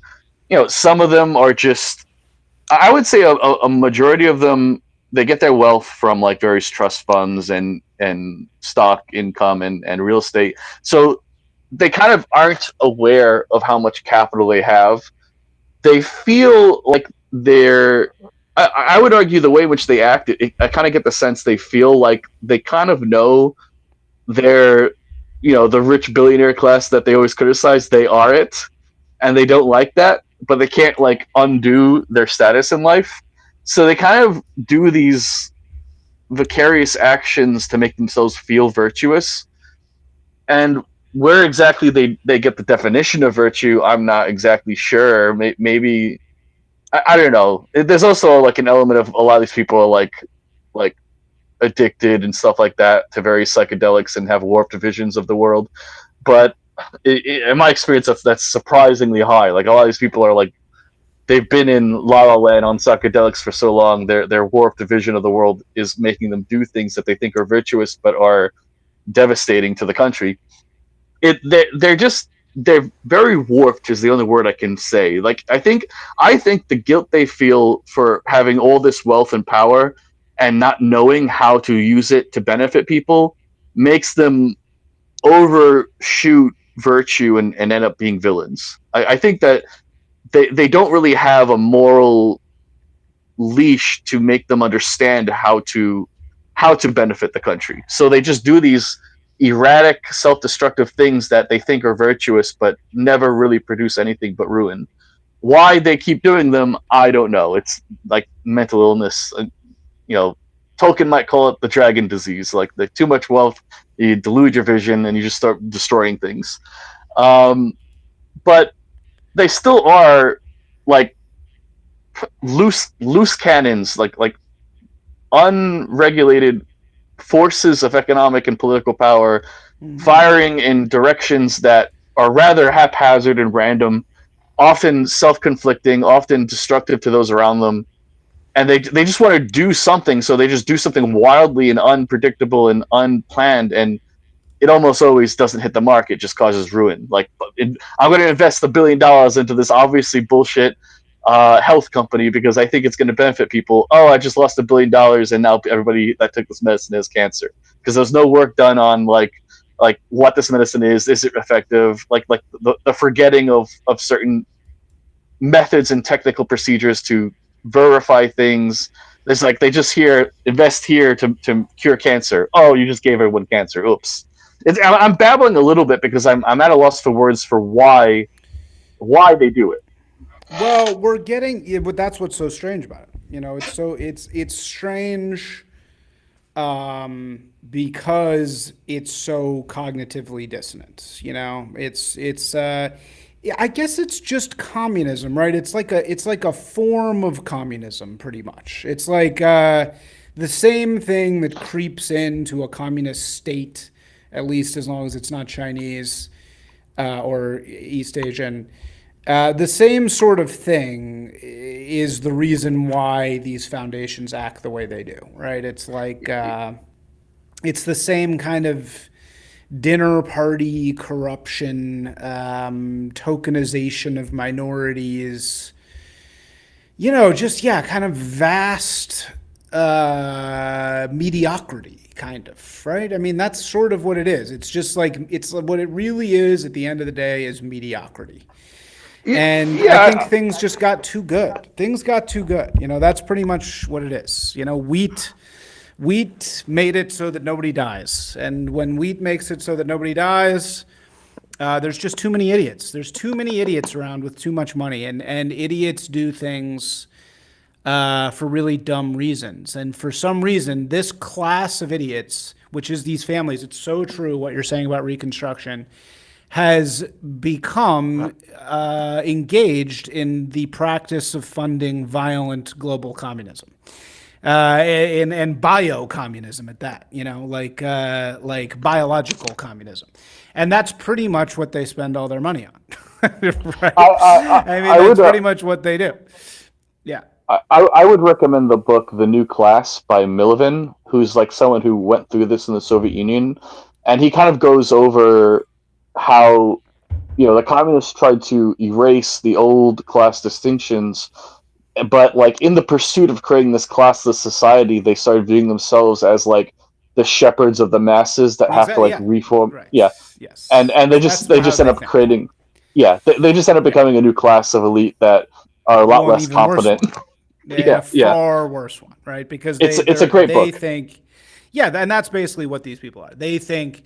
some of them are just I would say a majority of them, they get their wealth from like various trust funds and stock income and real estate. So they kind of aren't aware of how much capital they have. They feel like they're. I would argue the way in which they act. I kind of get the sense they feel like they kind of know they're, the rich billionaire class that they always criticize. They are it, and they don't like that, but they can't like undo their status in life. So they kind of do these vicarious actions to make themselves feel virtuous. And where exactly they get the definition of virtue, I'm not exactly sure. Maybe I don't know. There's also like an element of a lot of these people are like addicted and stuff like that to various psychedelics and have warped visions of the world. But in my experience, that's surprisingly high. Like a lot of these people are like they've been in La La Land on psychedelics for so long. Their warped vision of the world is making them do things that they think are virtuous but are devastating to the country. They're very warped is the only word I can say. Like I think the guilt they feel for having all this wealth and power and not knowing how to use it to benefit people makes them overshoot virtue and end up being villains. I think that they don't really have a moral leash to make them understand how to benefit the country. So they just do these erratic, self-destructive things that they think are virtuous, but never really produce anything but ruin. Why they keep doing them, I don't know. It's like mental illness. Tolkien might call it the dragon disease. Like the too much wealth, you delude your vision, and you just start destroying things. But they still are like loose cannons, like unregulated forces of economic and political power, firing in directions that are rather haphazard and random, often self-conflicting, often destructive to those around them. And they just want to do something, so they just do something wildly and unpredictable and unplanned, and it almost always doesn't hit the mark. It just causes ruin. Like, I'm going to invest $1 billion into this obviously bullshit health company because I think it's going to benefit people. Oh, I just lost $1 billion, and now everybody that took this medicine has cancer because there's no work done on like what this medicine is it effective, like the forgetting of certain methods and technical procedures to verify things. It's like they just invest here to cure cancer. Oh, you just gave everyone cancer. Oops. I'm babbling a little bit because I'm at a loss for words for why they do it. Well, we're getting, but that's what's so strange about it. It's strange because it's so cognitively dissonant. I guess it's just communism, right? It's like a form of communism, pretty much. It's like the same thing that creeps into a communist state, at least as long as it's not Chinese or East Asian. The same sort of thing is the reason why these foundations act the way they do, right? It's like it's the same kind of dinner party corruption, tokenization of minorities, kind of vast mediocrity, kind of, right? I mean, that's sort of what it is. It's just like, it's what it really is at the end of the day is mediocrity. And yeah, I think things just got too good. Things got too good. That's pretty much what it is. Wheat made it so that nobody dies. And when wheat makes it so that nobody dies, there's just too many idiots. There's too many idiots around with too much money. And idiots do things for really dumb reasons. And for some reason, this class of idiots, which is these families, it's so true what you're saying about Reconstruction, has become engaged in the practice of funding violent global communism. And bio-communism at that, like biological communism. And that's pretty much what they spend all their money on. Right? That's pretty much what they do. Yeah. I would recommend the book The New Class by Milivin, who's like someone who went through this in the Soviet Union. And he kind of goes over how the communists tried to erase the old class distinctions but like in the pursuit of creating this classless society, they started viewing themselves as like the shepherds of the masses that have to Exactly. like Yeah. reform. Right. Yeah, Yes. and That's they how just end they up think. creating. Yeah, they just end up Yeah. becoming a new class of elite that are a lot Well, an less even worse competent. one. And Yeah, a yeah. far worse one, right? Because It's a great they book. think, yeah, and that's basically what these people are. They think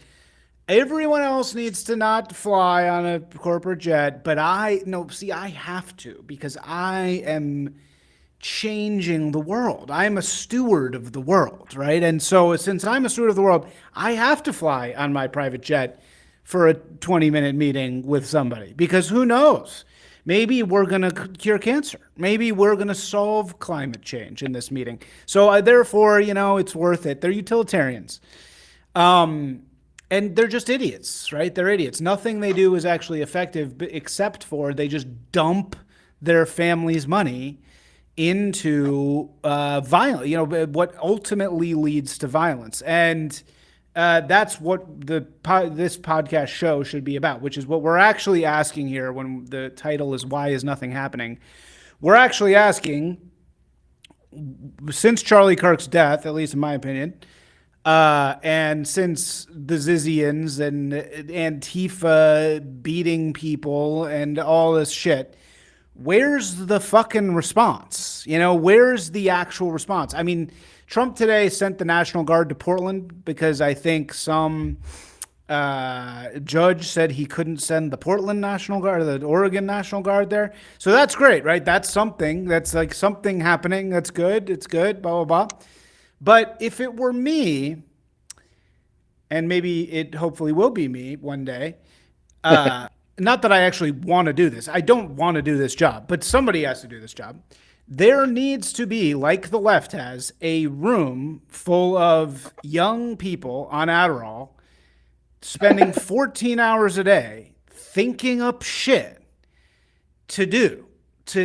everyone else needs to not fly on a corporate jet, but I no, see, I have to because I am changing the world. I'm a steward of the world, right? And so since I'm a steward of the world, I have to fly on my private jet for a 20-minute meeting with somebody because who knows? Maybe we're going to cure cancer. Maybe we're going to solve climate change in this meeting. So therefore, it's worth it. They're utilitarians. Um, and they're just idiots, right? They're idiots. Nothing they do is actually effective except for they just dump their family's money into violence, what ultimately leads to violence. And that's what this podcast show should be about, which is what we're actually asking here when the title is Why Is Nothing Happening? We're actually asking, since Charlie Kirk's death, at least in my opinion, and since the Zizians and Antifa beating people and all this shit, where's the fucking response? Where's the actual response? I mean, Trump today sent the National Guard to Portland because I think some judge said he couldn't send the Portland National Guard or the Oregon National Guard there. So that's great, right? That's something. That's like something happening. That's good. It's good, blah, blah, blah. But if it were me, and maybe it hopefully will be me one day, not that I actually want to do this. I don't want to do this job, but somebody has to do this job. There needs to be, like the left has, a room full of young people on Adderall spending 14 hours a day thinking up shit to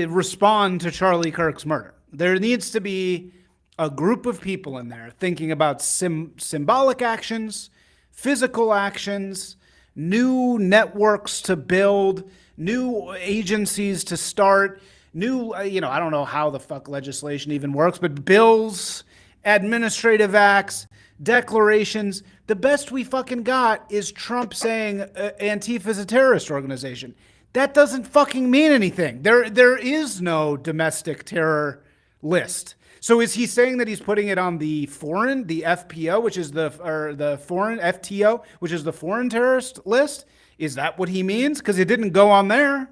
respond to Charlie Kirk's murder. There needs to be a group of people in there thinking about symbolic actions, physical actions, new networks to build, new agencies to start, new, I don't know how the fuck legislation even works, but bills, administrative acts, declarations. The best we fucking got is Trump saying Antifa is a terrorist organization. That doesn't fucking mean anything. There is no domestic terror list. So is he saying that he's putting it on the FPO, which is the foreign FTO, which is the foreign terrorist list? Is that what he means? Because it didn't go on there.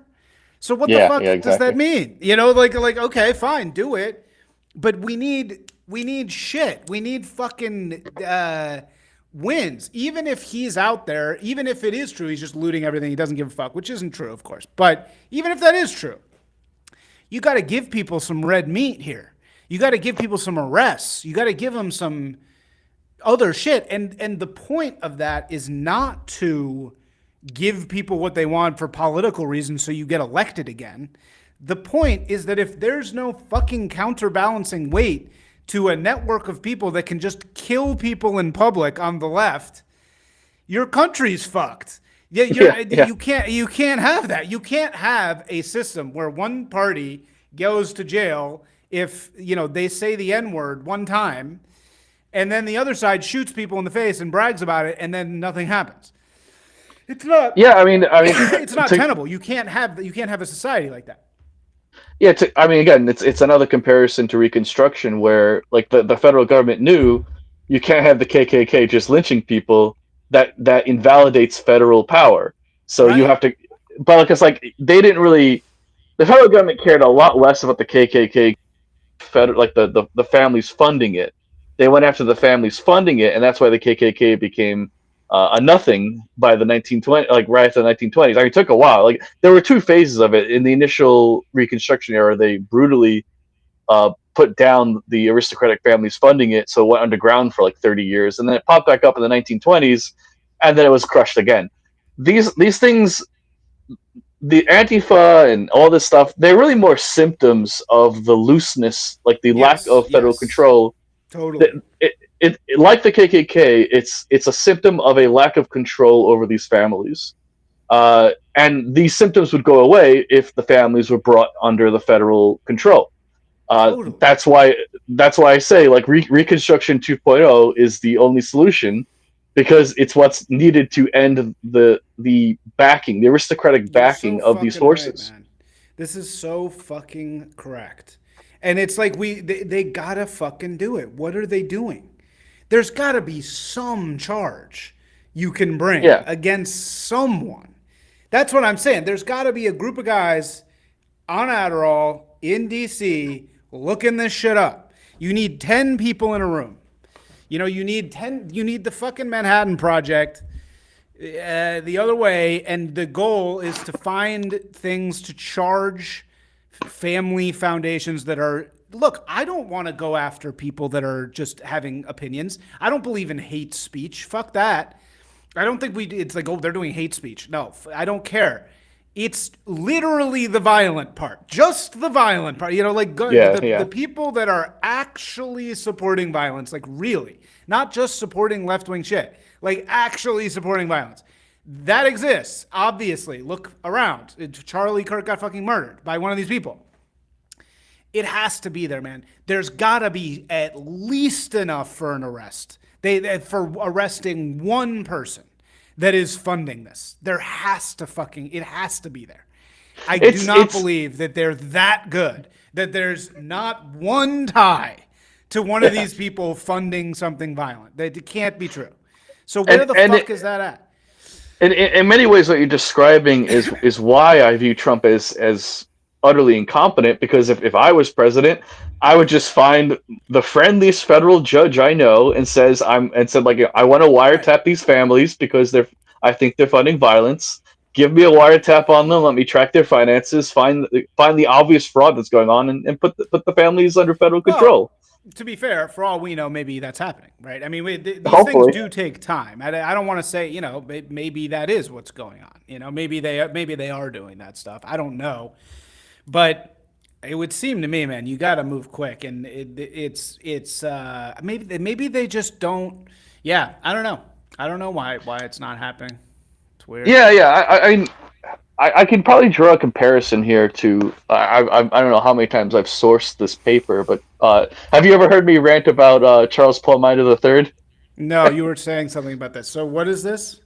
So what the fuck does that mean? Like okay, fine, do it, but we need shit. We need fucking wins. Even if he's out there, even if it is true, he's just looting everything. He doesn't give a fuck, which isn't true, of course. But even if that is true, you got to give people some red meat here. You got to give people some arrests. You got to give them some other shit. And the point of that is not to give people what they want for political reasons so you get elected again. The point is that if there's no fucking counterbalancing weight to a network of people that can just kill people in public on the left, your country's fucked. You can't have that. You can't have a system where one party goes to jail if they say the N-word one time, and then the other side shoots people in the face and brags about it, and then nothing happens. It's not. Yeah, I mean, it's not tenable. You can't have a society like that. Yeah, I mean, again, it's another comparison to Reconstruction, where like the federal government knew you can't have the KKK just lynching people. That invalidates federal power. So Right. You have to, but it's like they didn't really. The federal government cared a lot less about the KKK, like the families funding it. They went after the families funding it, and that's why the KKK became a nothing by the 1920s, like right after the 1920s. I mean, it took a while. Like there were two phases of it. In the initial Reconstruction era, they brutally put down the aristocratic families funding it, so it went underground for like 30 years, and then it popped back up in the 1920s, and then it was crushed again. These things, the Antifa and all this stuff, they're really more symptoms of the looseness, like the lack of federal control. Totally. It like the KKK, it's a symptom of a lack of control over these families. And these symptoms would go away if the families were brought under the federal control. Totally. That's why I say like Reconstruction 2.0 is the only solution, because it's what's needed to end the backing, the aristocratic You're so backing of these fucking right, forces. man. This is so fucking correct. And it's like they gotta fucking do it. What are they doing? There's gotta be some charge you can bring Yeah, against someone. That's what I'm saying. There's gotta be a group of guys on Adderall in DC looking this shit up. You need 10 people in a room. You need 10, you need the fucking Manhattan Project the other way, and the goal is to find things to charge family foundations that are. Look, I don't want to go after people that are just having opinions. I don't believe in hate speech. Fuck that. I don't think it's like, oh, they're doing hate speech. No, I don't care. It's literally the violent part, just the violent part. Like yeah, the yeah. people that are actually supporting violence, like really, not just supporting left wing shit, like actually supporting violence. That exists, obviously. Look around. Charlie Kirk got fucking murdered by one of these people. It has to be there, man. There's got to be at least enough for an arrest. For arresting one person that is funding this. It has to be there. I do not believe that they're that good, that there's not one tie to one of these people funding something violent. That can't be true. So where the fuck is that at? In many ways, what you're describing is why I view Trump as utterly incompetent. Because if I was president, I would just find the friendliest federal judge I know and said like, I want to wiretap these families because I think they're funding violence. Give me a wiretap on them. Let me track their finances. Find the obvious fraud that's going on, and put the families under federal control. Well, to be fair, for all we know, maybe that's happening, right? I mean, these Hopefully. things do take time. I don't want to say, maybe that is what's going on. Maybe they are doing that stuff. I don't know, but it would seem to me, man, you got to move quick, and it's maybe they just don't. Yeah, I don't know. I don't know why it's not happening. It's weird. Yeah. I can probably draw a comparison here to I don't know how many times I've sourced this paper, but have you ever heard me rant about Charles Plummer III? No, you were saying something about this. So what is this?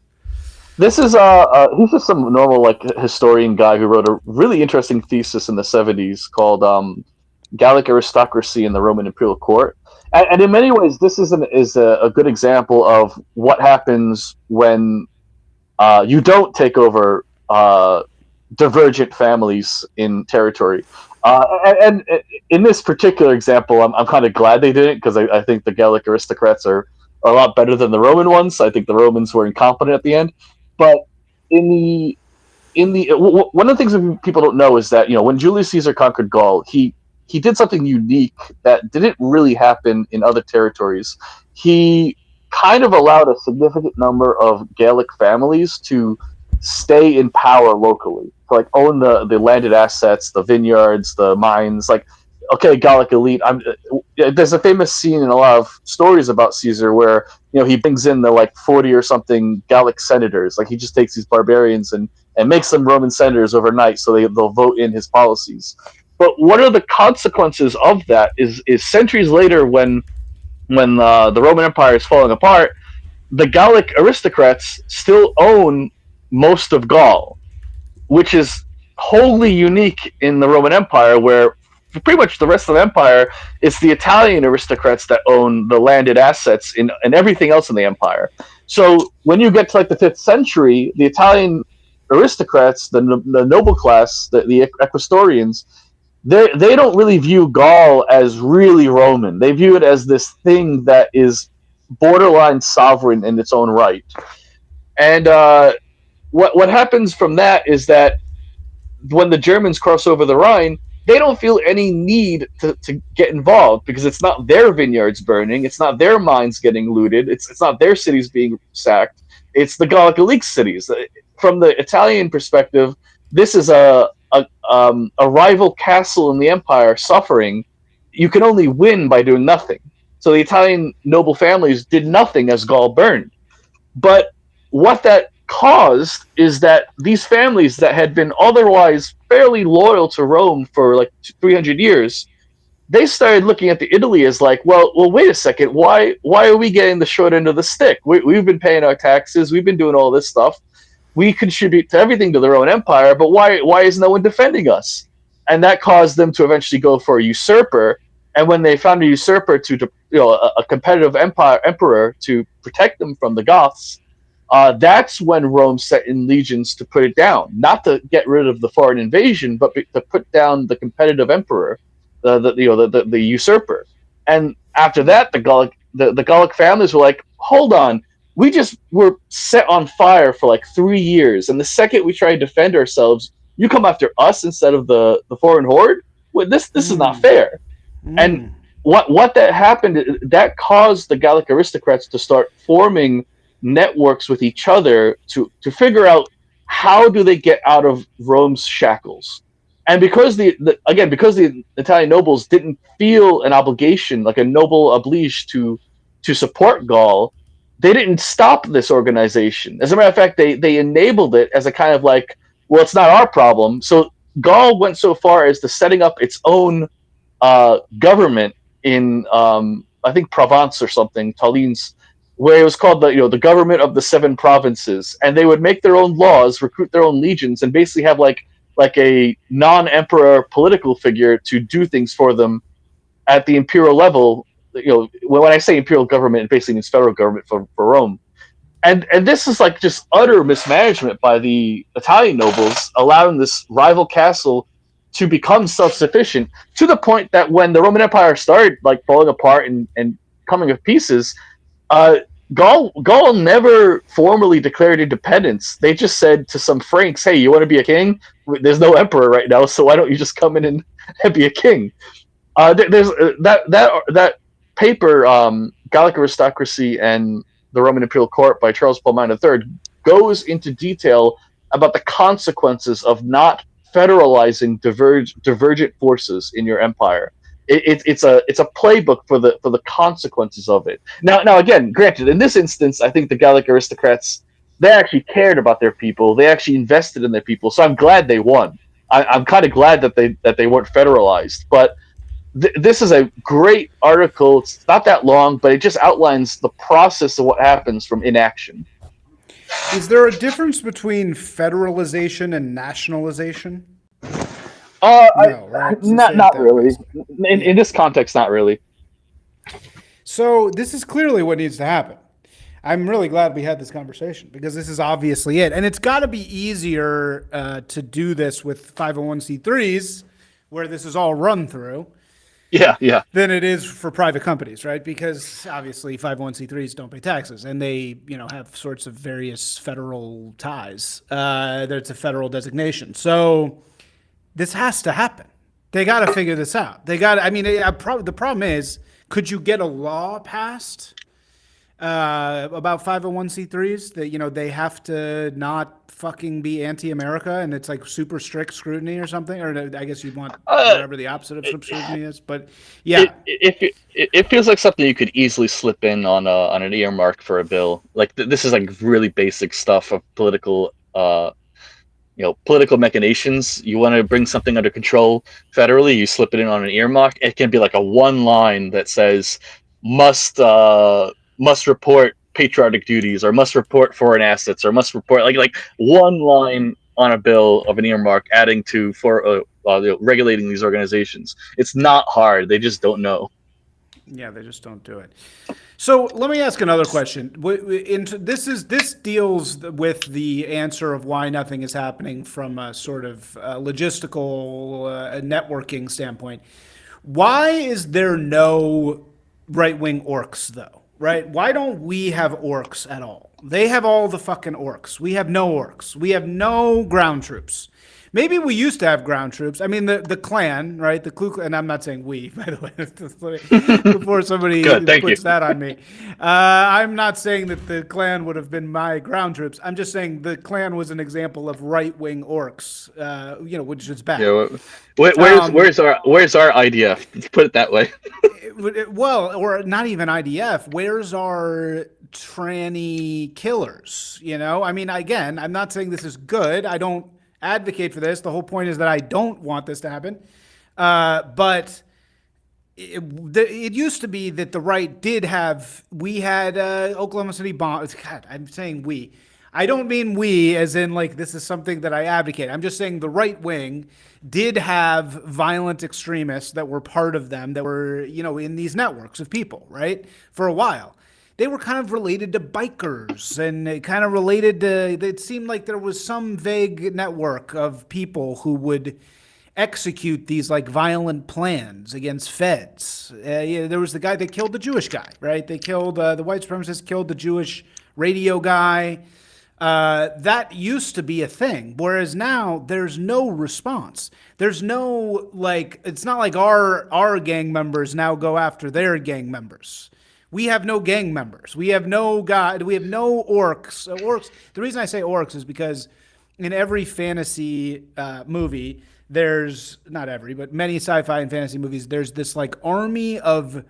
This is he's just some normal like historian guy who wrote a really interesting thesis in the 70s called Gallic Aristocracy in the Roman Imperial Court. And in many ways, this is a good example of what happens when you don't take over divergent families in territory. And in this particular example, I'm kind of glad they didn't, because I think the Gallic aristocrats are a lot better than the Roman ones. I think the Romans were incompetent at the end. But one of the things that people don't know is that when Julius Caesar conquered Gaul, he did something unique that didn't really happen in other territories. He kind of allowed a significant number of Gallic families to stay in power locally, to like own the landed assets, the vineyards, the mines. Like, okay, Gallic elite. There's a famous scene in a lot of stories about Caesar where he brings in the like 40 or something Gallic senators. Like he just takes these barbarians and makes them Roman senators overnight, so they'll vote in his policies. But one of the consequences of that is centuries later, when the Roman Empire is falling apart, the Gallic aristocrats still own most of Gaul, which is wholly unique in the Roman Empire, where for pretty much the rest of the empire, it's the Italian aristocrats that own the landed assets and everything else in the empire. So when you get to like the 5th century, the Italian aristocrats, the noble class, the equestrians, they don't really view Gaul as really Roman. They view it as this thing that is borderline sovereign in its own right. And what happens from that is that when the Germans cross over the Rhine, they don't feel any need to get involved, because it's not their vineyards burning, it's not their mines getting looted, it's not their cities being sacked, it's the Gallic elite cities. From the Italian perspective, this is a rival castle in the empire suffering. You can only win by doing nothing. So the Italian noble families did nothing as Gaul burned. But what that caused is that these families that had been otherwise fairly loyal to Rome for like 300 years they started looking at the Italy as like, well, wait a second, why are we getting the short end of the stick? We've been paying our taxes, we've been doing all this stuff, we contribute to everything to their own empire, but why is no one defending us? And that caused them to eventually go for a usurper. And when they found a usurper a competitive emperor to protect them from the Goths, that's when Rome set in legions to put it down, not to get rid of the foreign invasion, but to put down the competitive emperor, the usurper. And after that, the Gallic families were like, hold on, we just were set on fire for like 3 years, and the second we try to defend ourselves, you come after us instead of the foreign horde. Well, this is not fair. And what that happened, that caused the Gallic aristocrats to start forming networks with each other to figure out how do they get out of Rome's shackles. And because because the Italian nobles didn't feel an obligation, like a noble oblige to support Gaul, they didn't stop this organization. As a matter of fact, they enabled it as a kind of like, well, it's not our problem. So Gaul went so far as to setting up its own government in I think Provence or something, Tallin's, where it was called the government of the 7 provinces, and they would make their own laws, recruit their own legions, and basically have like a non-emperor political figure to do things for them at the imperial level. When I say imperial government, it basically means federal government for Rome. And this is like just utter mismanagement by the Italian nobles, allowing this rival castle to become self-sufficient, to the point that when the Roman Empire started like falling apart and coming to pieces, Gaul never formally declared independence. They just said to some Franks, "Hey, you want to be a king? There's no emperor right now, so why don't you just come in and be a king?" There's that paper, Gallic Aristocracy and the Roman Imperial Court by Charles Palmine III, goes into detail about the consequences of not federalizing divergent forces in your empire. It's a playbook for the consequences of it. Now again, granted, in this instance, I think the Gallic aristocrats, they actually cared about their people. They actually invested in their people. So I'm glad they won. I'm kind of glad that they weren't federalized. But this is a great article. It's not that long, but it just outlines the process of what happens from inaction. Is there a difference between federalization and nationalization? No, right? Not really. In this context, not really. So this is clearly what needs to happen. I'm really glad we had this conversation because this is obviously it. And it's got to be easier to do this with 501c3s, where this is all run through. Yeah. Than it is for private companies, right? Because obviously 501c3s don't pay taxes, and they, have sorts of various federal ties. There's a federal designation, so this has to happen. They got to figure this out. The problem is, could you get a law passed about 501c3s that they have to not fucking be anti-America and it's like super strict scrutiny or something? Or I guess you'd want whatever the opposite of scrutiny is. But yeah, it feels like something you could easily slip in on an earmark for a bill. Like this is like really basic stuff of political political machinations. You want to bring something under control federally, you slip it in on an earmark. It can be like a one line that says must report patriotic duties, or must report foreign assets, or must report like one line on a bill of an earmark adding to regulating these organizations. It's not hard. They just don't know. Yeah, they just don't do it. So let me ask another question. This deals with the answer of why nothing is happening from a sort of logistical networking standpoint. Why is there no right-wing orcs, though? Right? Why don't we have orcs at all? They have all the fucking orcs. We have no orcs. We have no ground troops. Maybe we used to have ground troops. I mean, the Klan, right? The Ku Klux, and I'm not saying we, by the way, before somebody puts that on me. I'm not saying that the Klan would have been my ground troops. I'm just saying the Klan was an example of right-wing orcs, which is bad. Yeah, where's our IDF? Let's put it that way. Well, or not even IDF. Where's our tranny killers? I mean, again, I'm not saying this is good. I don't advocate for this. The whole point is that I don't want this to happen. But it used to be that the right did have, we had Oklahoma City bombs. God, I'm saying we. I don't mean we as in like this is something that I advocate. I'm just saying the right wing did have violent extremists that were part of them that were, in these networks of people, right? For a while. They were kind of related to bikers and it kind of related to, it seemed like there was some vague network of people who would execute these like violent plans against feds. There was the guy that killed the Jewish guy, right? They killed the white supremacists, killed the Jewish radio guy. That used to be a thing, whereas now there's no response. There's no like, it's not like our gang members now go after their gang members. We have no gang members. We have no god. We have no orcs. Orcs. The reason I say orcs is because in every fantasy movie, there's not every, but many sci-fi and fantasy movies, there's this like army of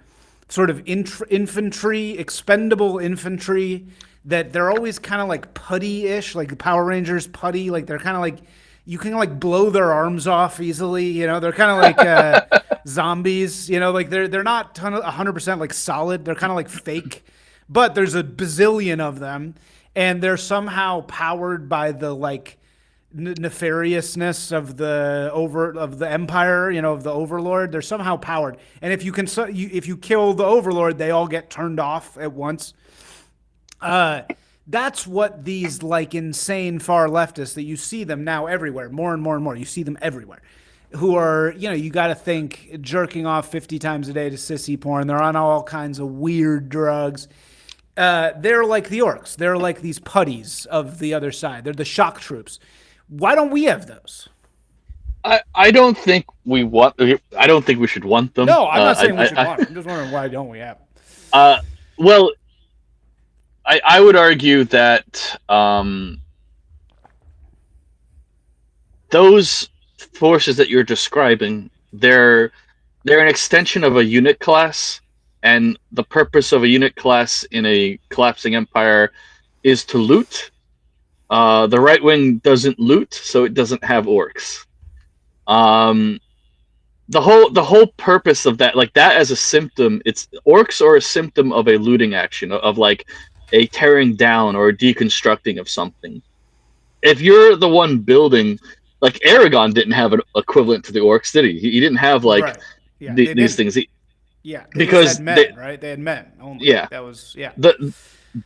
sort of infantry, expendable infantry that they're always kind of like putty-ish, like the Power Rangers putty. Like they're kind of like, you can like blow their arms off easily. They're kind of like zombies. Like they're not 100% like solid. They're kind of like fake, but there's a bazillion of them, and they're somehow powered by the like nefariousness of the empire, of the overlord. They're somehow powered, and if you kill the overlord, they all get turned off at once. That's what these like insane far leftists that you see them now everywhere, more and more and more. You see them everywhere, who are, you got to think jerking off 50 times a day to sissy porn. They're on all kinds of weird drugs. They're like the orcs. They're like these putties of the other side. They're the shock troops. Why don't we have those? I don't think we want. I don't think we should want them. No, I'm not saying we should want them. I'm just wondering why don't we have them. Well, I would argue that those forces that you're describing, they're an extension of a unit class, and the purpose of a unit class in a collapsing empire is to loot. The right wing doesn't loot, so it doesn't have orcs. The whole purpose of that, like that as a symptom, it's orcs are a symptom of a looting action, of like a tearing down or a deconstructing of something. If you're the one building, like Aragon didn't have an equivalent to the orcs, did he? He didn't have like right. Yeah, these things. Because had men, right? They had men only. Yeah, that was The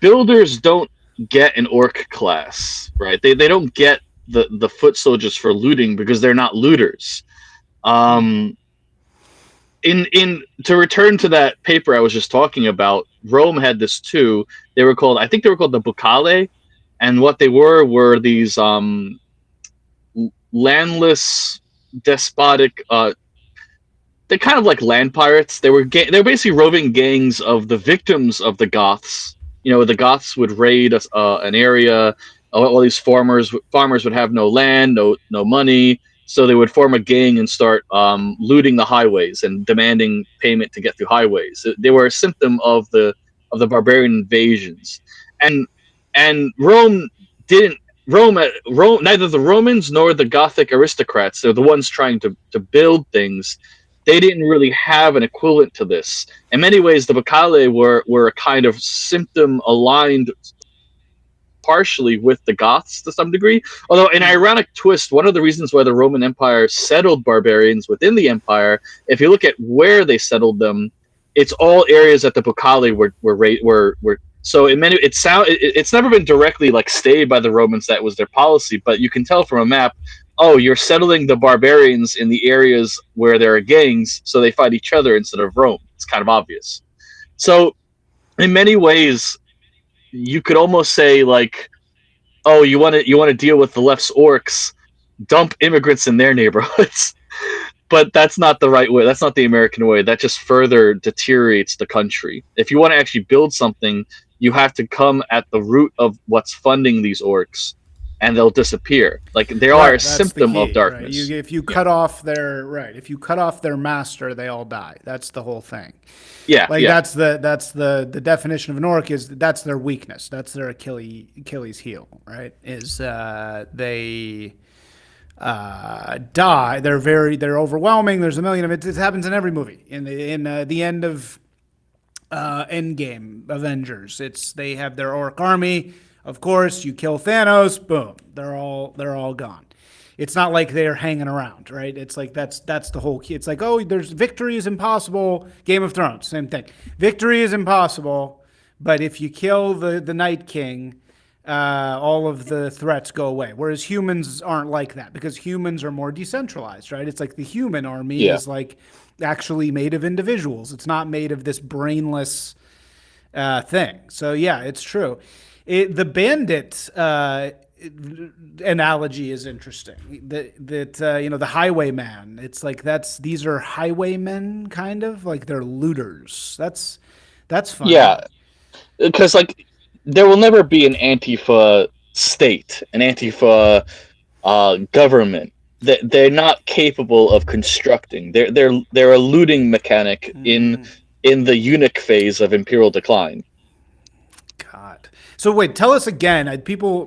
builders don't get an orc class, right? They don't get the foot soldiers for looting because they're not looters. To return to that paper I was just talking about, Rome had this too. I think they were called the Bucale, and what they were these landless, despotic. They're kind of like land pirates. They were basically roving gangs of the victims of the Goths. The Goths would raid an area. All these farmers would have no land, no money. So they would form a gang and start looting the highways and demanding payment to get through highways. They were a symptom of the barbarian invasions, and Rome didn't. Neither the Romans nor the Gothic aristocrats, they're the ones trying to build things. They didn't really have an equivalent to this. In many ways, the Bucale were a kind of symptom aligned partially with the Goths to some degree. Although, an ironic twist, one of the reasons why the Roman Empire settled barbarians within the empire, if you look at where they settled them, it's all areas that the Bucale were. So it's never been directly like stayed by the Romans. That was their policy, but you can tell from a map. Oh, you're settling the barbarians in the areas where there are gangs, so they fight each other instead of Rome. It's kind of obvious. So, in many ways, you could almost say like, oh, you want to deal with the left's orcs, dump immigrants in their neighborhoods. But that's not the right way. That's not the American way. That just further deteriorates the country. If you want to actually build something, you have to come at the root of what's funding these orcs, and they'll disappear. Like they are a symptom of darkness. Right? If you cut off their master, they all die. That's the whole thing. Yeah, that's the definition of an orc, is that's their weakness. That's their Achilles heel, right? Is they die. They're overwhelming. There's a million of it. It happens in every movie. In the end of Endgame Avengers, they have their orc army. Of course, you kill Thanos, boom, they're all gone. It's not like they're hanging around, right? It's like that's the whole key. It's like, oh, there's victory is impossible. Game of Thrones, same thing. Victory is impossible, but if you kill the Night King, all of the threats go away. Whereas humans aren't like that because humans are more decentralized, right? It's like the human army is like actually made of individuals. It's not made of this brainless thing. So yeah, it's true. The bandit analogy is interesting. That the highwayman. It's like these are highwaymen, kind of like they're looters. That's funny. Yeah, because like there will never be an Antifa state, an Antifa government. They're not capable of constructing. They're a looting mechanic in the eunuch phase of imperial decline. God. So wait, tell us again. People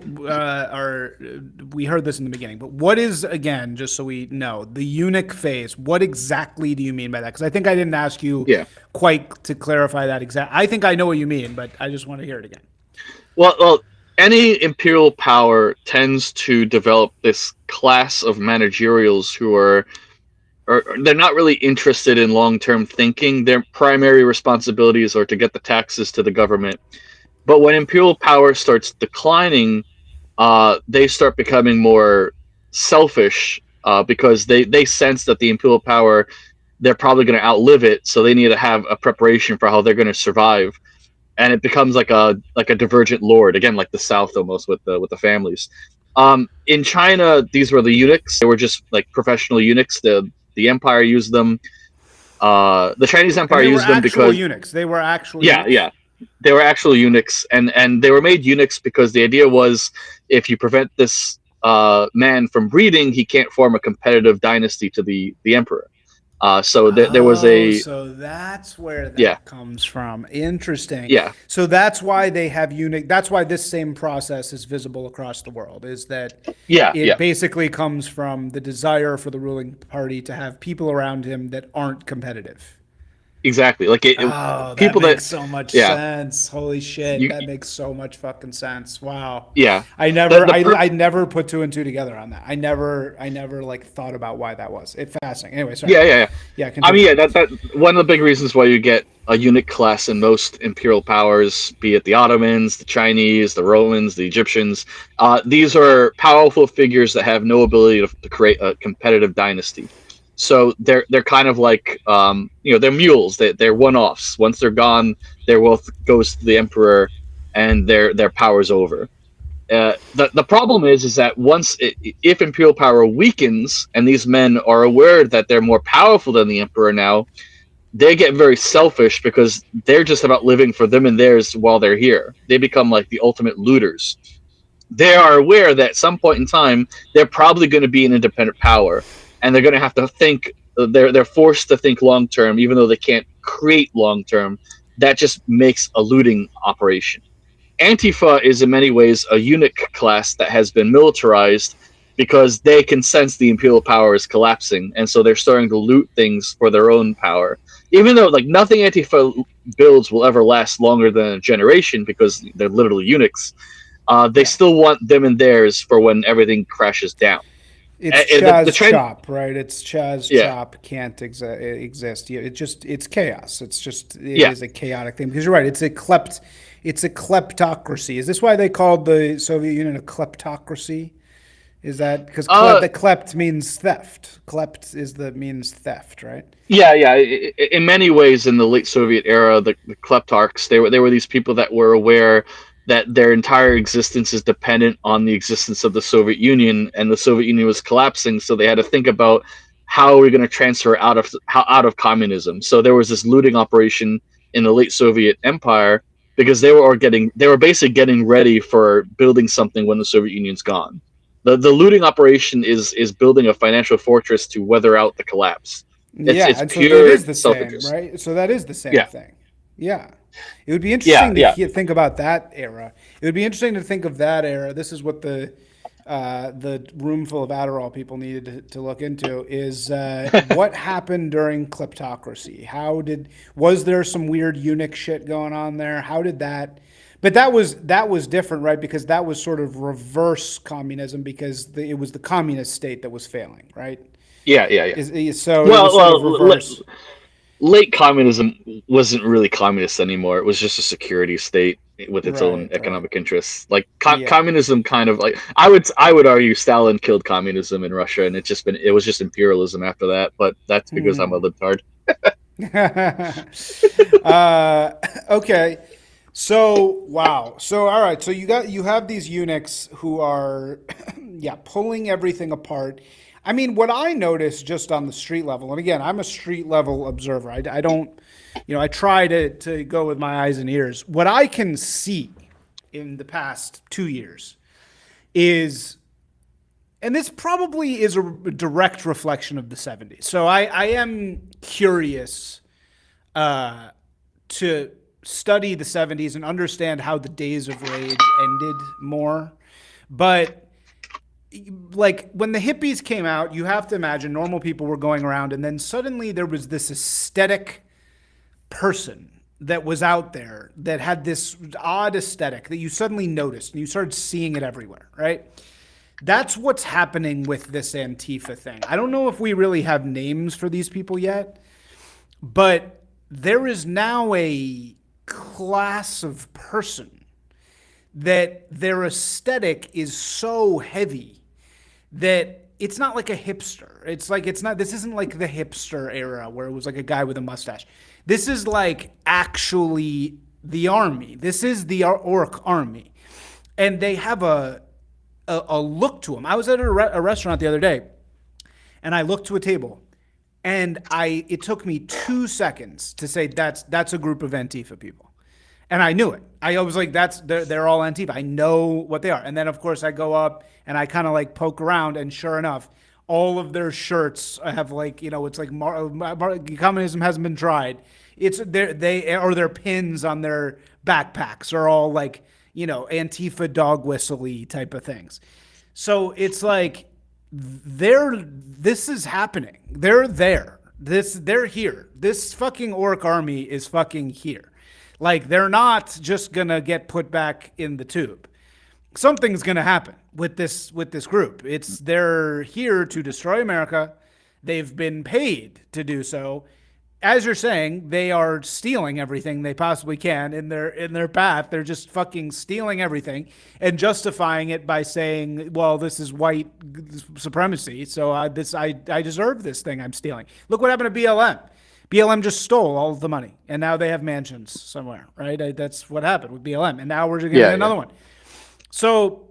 we heard this in the beginning, but what is, again, just so we know, the eunuch phase? What exactly do you mean by that? Because I think I didn't ask you quite to clarify that exact. I think I know what you mean, but I just want to hear it again. Well, any imperial power tends to develop this class of managerials who are they're not really interested in long-term thinking. Their primary responsibilities are to get the taxes to the government. But when imperial power starts declining, they start becoming more selfish because they sense that the imperial power, they're probably going to outlive it, so they need to have a preparation for how they're going to survive. And it becomes like a divergent lord, again, like the South almost with the families. In China, these were the eunuchs. They were just like professional eunuchs. The empire used them. The Chinese empire used them because eunuchs. They were actual eunuchs. They were actual eunuchs, and they were made eunuchs because the idea was if you prevent this man from breeding, he can't form a competitive dynasty to the emperor. So there was a. So that's where that comes from. Interesting. Yeah. So that's why they have eunuch. That's why this same process is visible across the world. Is that it basically comes from the desire for the ruling party to have people around him that aren't competitive. Exactly. Like people that makes so much sense. Holy shit, that makes so much fucking sense. Wow. Yeah. I never put two and two together on that. I never like thought about why that was. It's fascinating. Anyway, sorry. Yeah. I mean, that one of the big reasons why you get a eunuch class in most imperial powers, be it the Ottomans, the Chinese, the Romans, the Egyptians. These are powerful figures that have no ability to create a competitive dynasty. So they're kind of like they're mules. They're one-offs. Once they're gone, their wealth goes to the emperor, and their power's over. The problem is that if imperial power weakens, and these men are aware that they're more powerful than the emperor now, they get very selfish because they're just about living for them and theirs while they're here. They become like the ultimate looters. They are aware that at some point in time they're probably going to be an independent power. And they're going to have to think. They're forced to think long term, even though they can't create long term. That just makes a looting operation. Antifa is in many ways a eunuch class that has been militarized because they can sense the imperial power is collapsing, and so they're starting to loot things for their own power. Even though like nothing Antifa builds will ever last longer than a generation because they're literally eunuchs, they still want them and theirs for when everything crashes down. It's Chaz Chop, right? It's Chaz Chop can't exist. It's chaos. It is a chaotic thing because you're right. It's a kleptocracy. Is this why they called the Soviet Union a kleptocracy? Is that because the klept means theft? Klept means theft, right? Yeah. In many ways, in the late Soviet era, the kleptarchs they were these people that were aware that their entire existence is dependent on the existence of the Soviet Union, and the Soviet Union was collapsing, so they had to think about how are we going to transfer out of communism. So there was this looting operation in the late Soviet Empire because they were basically getting ready for building something when the Soviet Union's gone. The looting operation is building a financial fortress to weather out the collapse. It's pure so that is the same, right? So that is the same thing. Yeah. It would be interesting to think about that era. It would be interesting to think of that era. This is what the room full of Adderall people needed to look into is what happened during kleptocracy. Was there some weird eunuch shit going on there? How did that? But that was different, right? Because that was sort of reverse communism because it was the communist state that was failing, right? Yeah, yeah, yeah. So it was Well, sort of reverse. late communism wasn't really communist anymore. It was just a security state with its own Right, right. economic interests. Like Yeah. communism, kind of like I would argue Stalin killed communism in Russia, and it was just imperialism after that. But that's because I'm a libtard. uh, okay. So wow. So all right. So you have these eunuchs who are yeah, pulling everything apart. I mean, what I noticed just on the street level, and again, I'm a street level observer. I don't, I try to go with my eyes and ears. What I can see in the past 2 years is, and this probably is a direct reflection of the 70s. So I am curious to study the 70s and understand how the days of rage ended more. But like when the hippies came out, you have to imagine normal people were going around, and then suddenly there was this aesthetic person that was out there that had this odd aesthetic that you suddenly noticed and you started seeing it everywhere, right? That's what's happening with this Antifa thing. I don't know if we really have names for these people yet, but there is now a class of person that their aesthetic is so heavy that it's not like a hipster. This isn't like the hipster era where it was like a guy with a mustache. This is like actually the army. This is the orc army. And they have a look to them. I was at a restaurant the other day and I looked to a table and it took me 2 seconds to say that's a group of Antifa people. And I knew it. I was like, they're all Antifa. I know what they are. And then of course I go up and I kind of like poke around, and sure enough, all of their shirts have like, it's like communism hasn't been tried. It's their pins on their backpacks are all like, Antifa dog whistle-y type of things. So it's like this is happening. They're there. They're here. This fucking orc army is fucking here. Like, they're not just gonna get put back in the tube. Something's gonna happen with this group. They're here to destroy America. They've been paid to do so. As you're saying, they are stealing everything they possibly can in their path. They're just fucking stealing everything and justifying it by saying, "Well, this is white supremacy, so I deserve this thing I'm stealing." Look what happened to BLM. BLM just stole all of the money, and now they have mansions somewhere, right? That's what happened with BLM, and now we're getting another one. So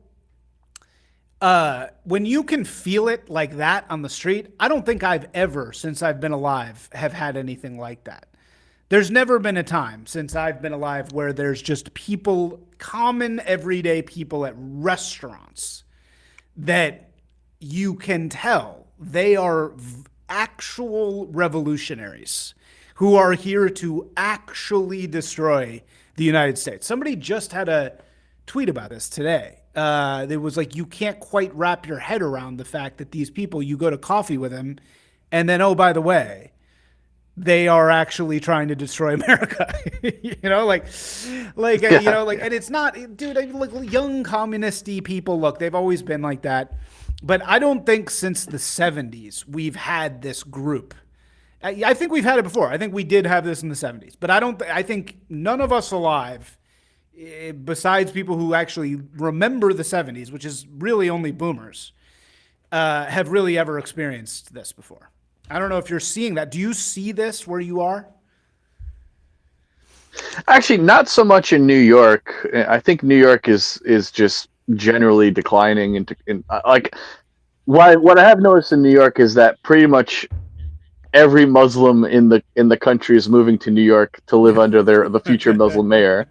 when you can feel it like that on the street, I don't think I've ever, since I've been alive, have had anything like that. There's never been a time since I've been alive where there's just people, common everyday people at restaurants that you can tell they are actual revolutionaries who are here to actually destroy the United States. Somebody just had a tweet about this today. It was like, you can't quite wrap your head around the fact that these people, you go to coffee with them, and then, oh, by the way, they are actually trying to destroy America. And it's not, dude, like young communist-y people, look, they've always been like that. But I don't think since the 70s we've had this group. I think we've had it before. I think we did have this in the 70s. But I think none of us alive, besides people who actually remember the 70s, which is really only boomers, have really ever experienced this before. I don't know if you're seeing that. Do you see this where you are? Actually, not so much in New York. I think New York is just generally declining into like what I have noticed in New York is that pretty much every Muslim in the country is moving to New York to live under the future Muslim mayor.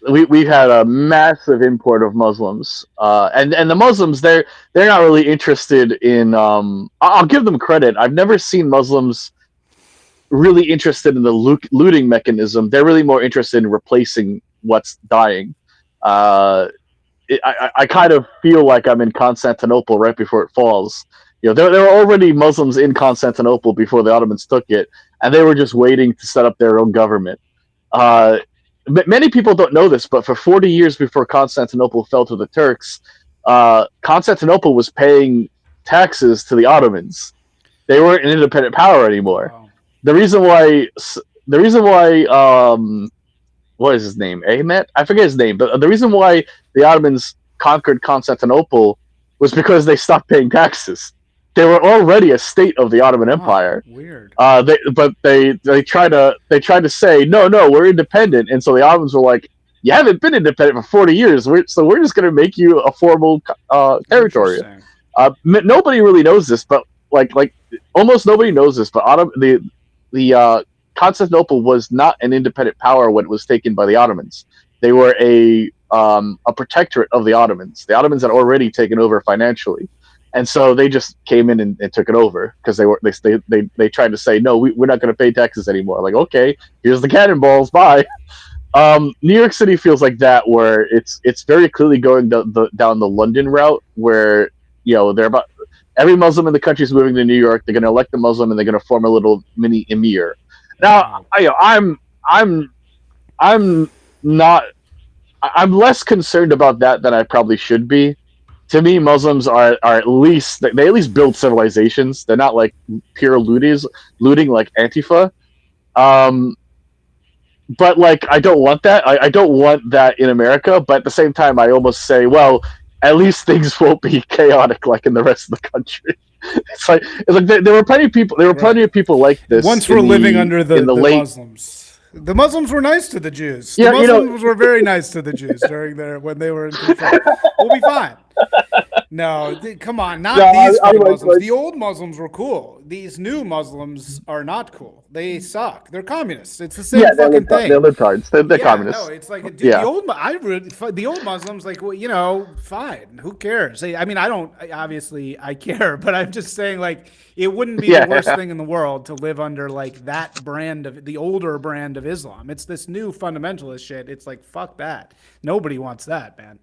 We've had a massive import of Muslims, and the Muslims they're not really interested in. I'll give them credit. I've never seen Muslims really interested in the looting mechanism. They're really more interested in replacing what's dying. I kind of feel like I'm in Constantinople right before it falls. There were already Muslims in Constantinople before the Ottomans took it, and they were just waiting to set up their own government. Uh, Many people don't know this, but for 40 years before Constantinople fell to the Turks, Constantinople was paying taxes to the Ottomans. They weren't an independent power anymore. Wow. The reason why, the reason why, what is his name? Ahmet? I forget his name, but the reason why the Ottomans conquered Constantinople was because they stopped paying taxes. They were already a state of the Ottoman Empire. Weird. They tried to say no, we're independent, and so the Ottomans were like, you haven't been independent for 40 years, so we're just going to make you a formal territory. Nobody really knows this, but like almost nobody knows this, but the Constantinople was not an independent power when it was taken by the Ottomans. They were a protectorate of the Ottomans. The Ottomans had already taken over financially, and so they just came in and took it over because they tried to say no, we're not going to pay taxes anymore. Like, okay, here's the cannonballs, bye. New York City feels like that, where it's very clearly going down the London route, where they're about every Muslim in the country is moving to New York. They're going to elect a Muslim and they're going to form a little mini emir. Now, I'm not. I'm less concerned about that than I probably should be. To me, Muslims are at least they at least build civilizations. They're not like pure looting like Antifa. But like, I don't want that. I don't want that in America. But at the same time, I almost say, well, at least things won't be chaotic like in the rest of the country. It's like there were plenty of people. There were plenty of people like this. Once we're living under the Muslims. The Muslims were nice to the Jews. The Muslims were very nice to the Jews when they were in control. We'll be fine. No, come on, these Muslims. The old Muslims were cool. These new Muslims are not cool. They suck. They're communists. It's the same fucking thing. They're libtards. They're communists. No, it's like the old Muslims, like, well, fine. Who cares? I mean, obviously I care, but I'm just saying, like, it wouldn't be the worst thing in the world to live under like that brand of the older brand of Islam. It's this new fundamentalist shit. It's like, fuck that. Nobody wants that, man.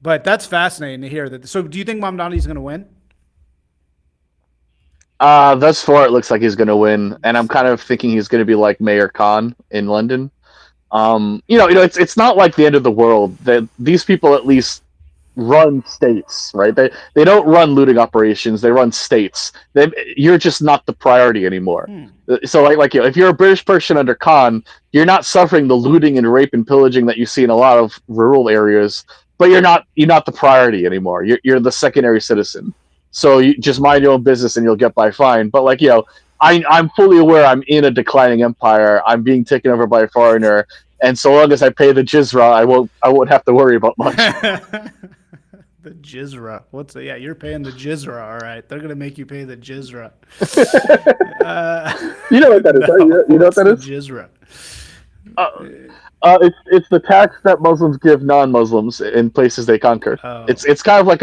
But that's fascinating to hear that. So do you think Mamdani's going to win? Thus far, it looks like he's going to win, and I'm kind of thinking he's going to be like Mayor Khan in London. It's not like the end of the world. These people at least run states, right? They don't run looting operations. They run states. You're just not the priority anymore. So if you're a British person under Khan, you're not suffering the looting and rape and pillaging that you see in a lot of rural areas. But you're not the priority anymore. You're the secondary citizen. So you just mind your own business and you'll get by fine. But I'm fully aware I'm in a declining empire. I'm being taken over by a foreigner, and so long as I pay the jizra, I won't have to worry about much. The jizra. You're paying the jizra, all right. They're gonna make you pay the jizra. You know what that is, right? You know what that is? Jizra. It's the tax that Muslims give non-Muslims in places they conquer. Oh. It's kind of like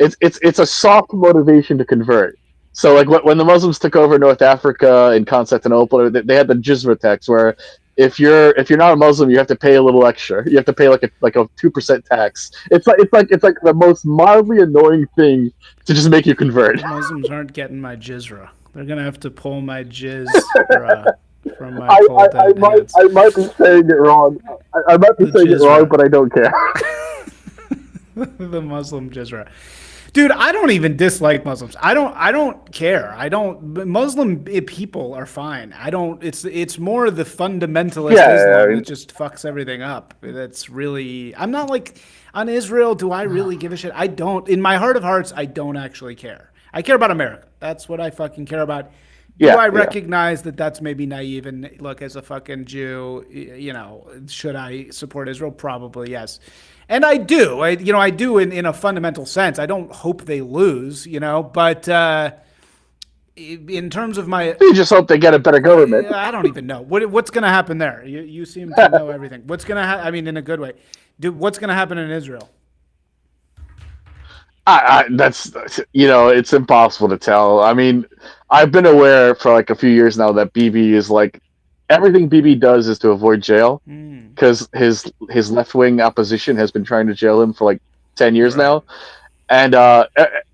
it's a soft motivation to convert. So like when the Muslims took over North Africa and Constantinople, they had the jizra tax, where if you're not a Muslim, you have to pay a little extra. You have to pay like a 2% tax. It's like the most mildly annoying thing to just make you convert. Muslims aren't getting my jizra. They're gonna have to pull my jizra. From my I might be saying it wrong. I might be saying it wrong, but I don't care. The Muslim jizra. Dude, I don't even dislike Muslims. I don't care. Muslim people are fine. It's more the fundamentalist Islam that just fucks everything up. That's really, I'm not like, on Israel, do I really give a shit? I don't. In my heart of hearts, I don't actually care. I care about America. That's what I fucking care about. Do I recognize that that's maybe naive? And look, as a fucking Jew, should I support Israel? Probably yes. And I do. I do in a fundamental sense. I don't hope they lose, but in terms of my... You just hope they get a better government. I don't even know. What's going to happen there? You seem to know everything. What's going to happen? I mean, in a good way. What's going to happen in Israel? That's it's impossible to tell. I mean, I've been aware for like a few years now that Bibi is like everything Bibi does is to avoid jail Mm, because his left wing opposition has been trying to jail him for like 10 years right. now, and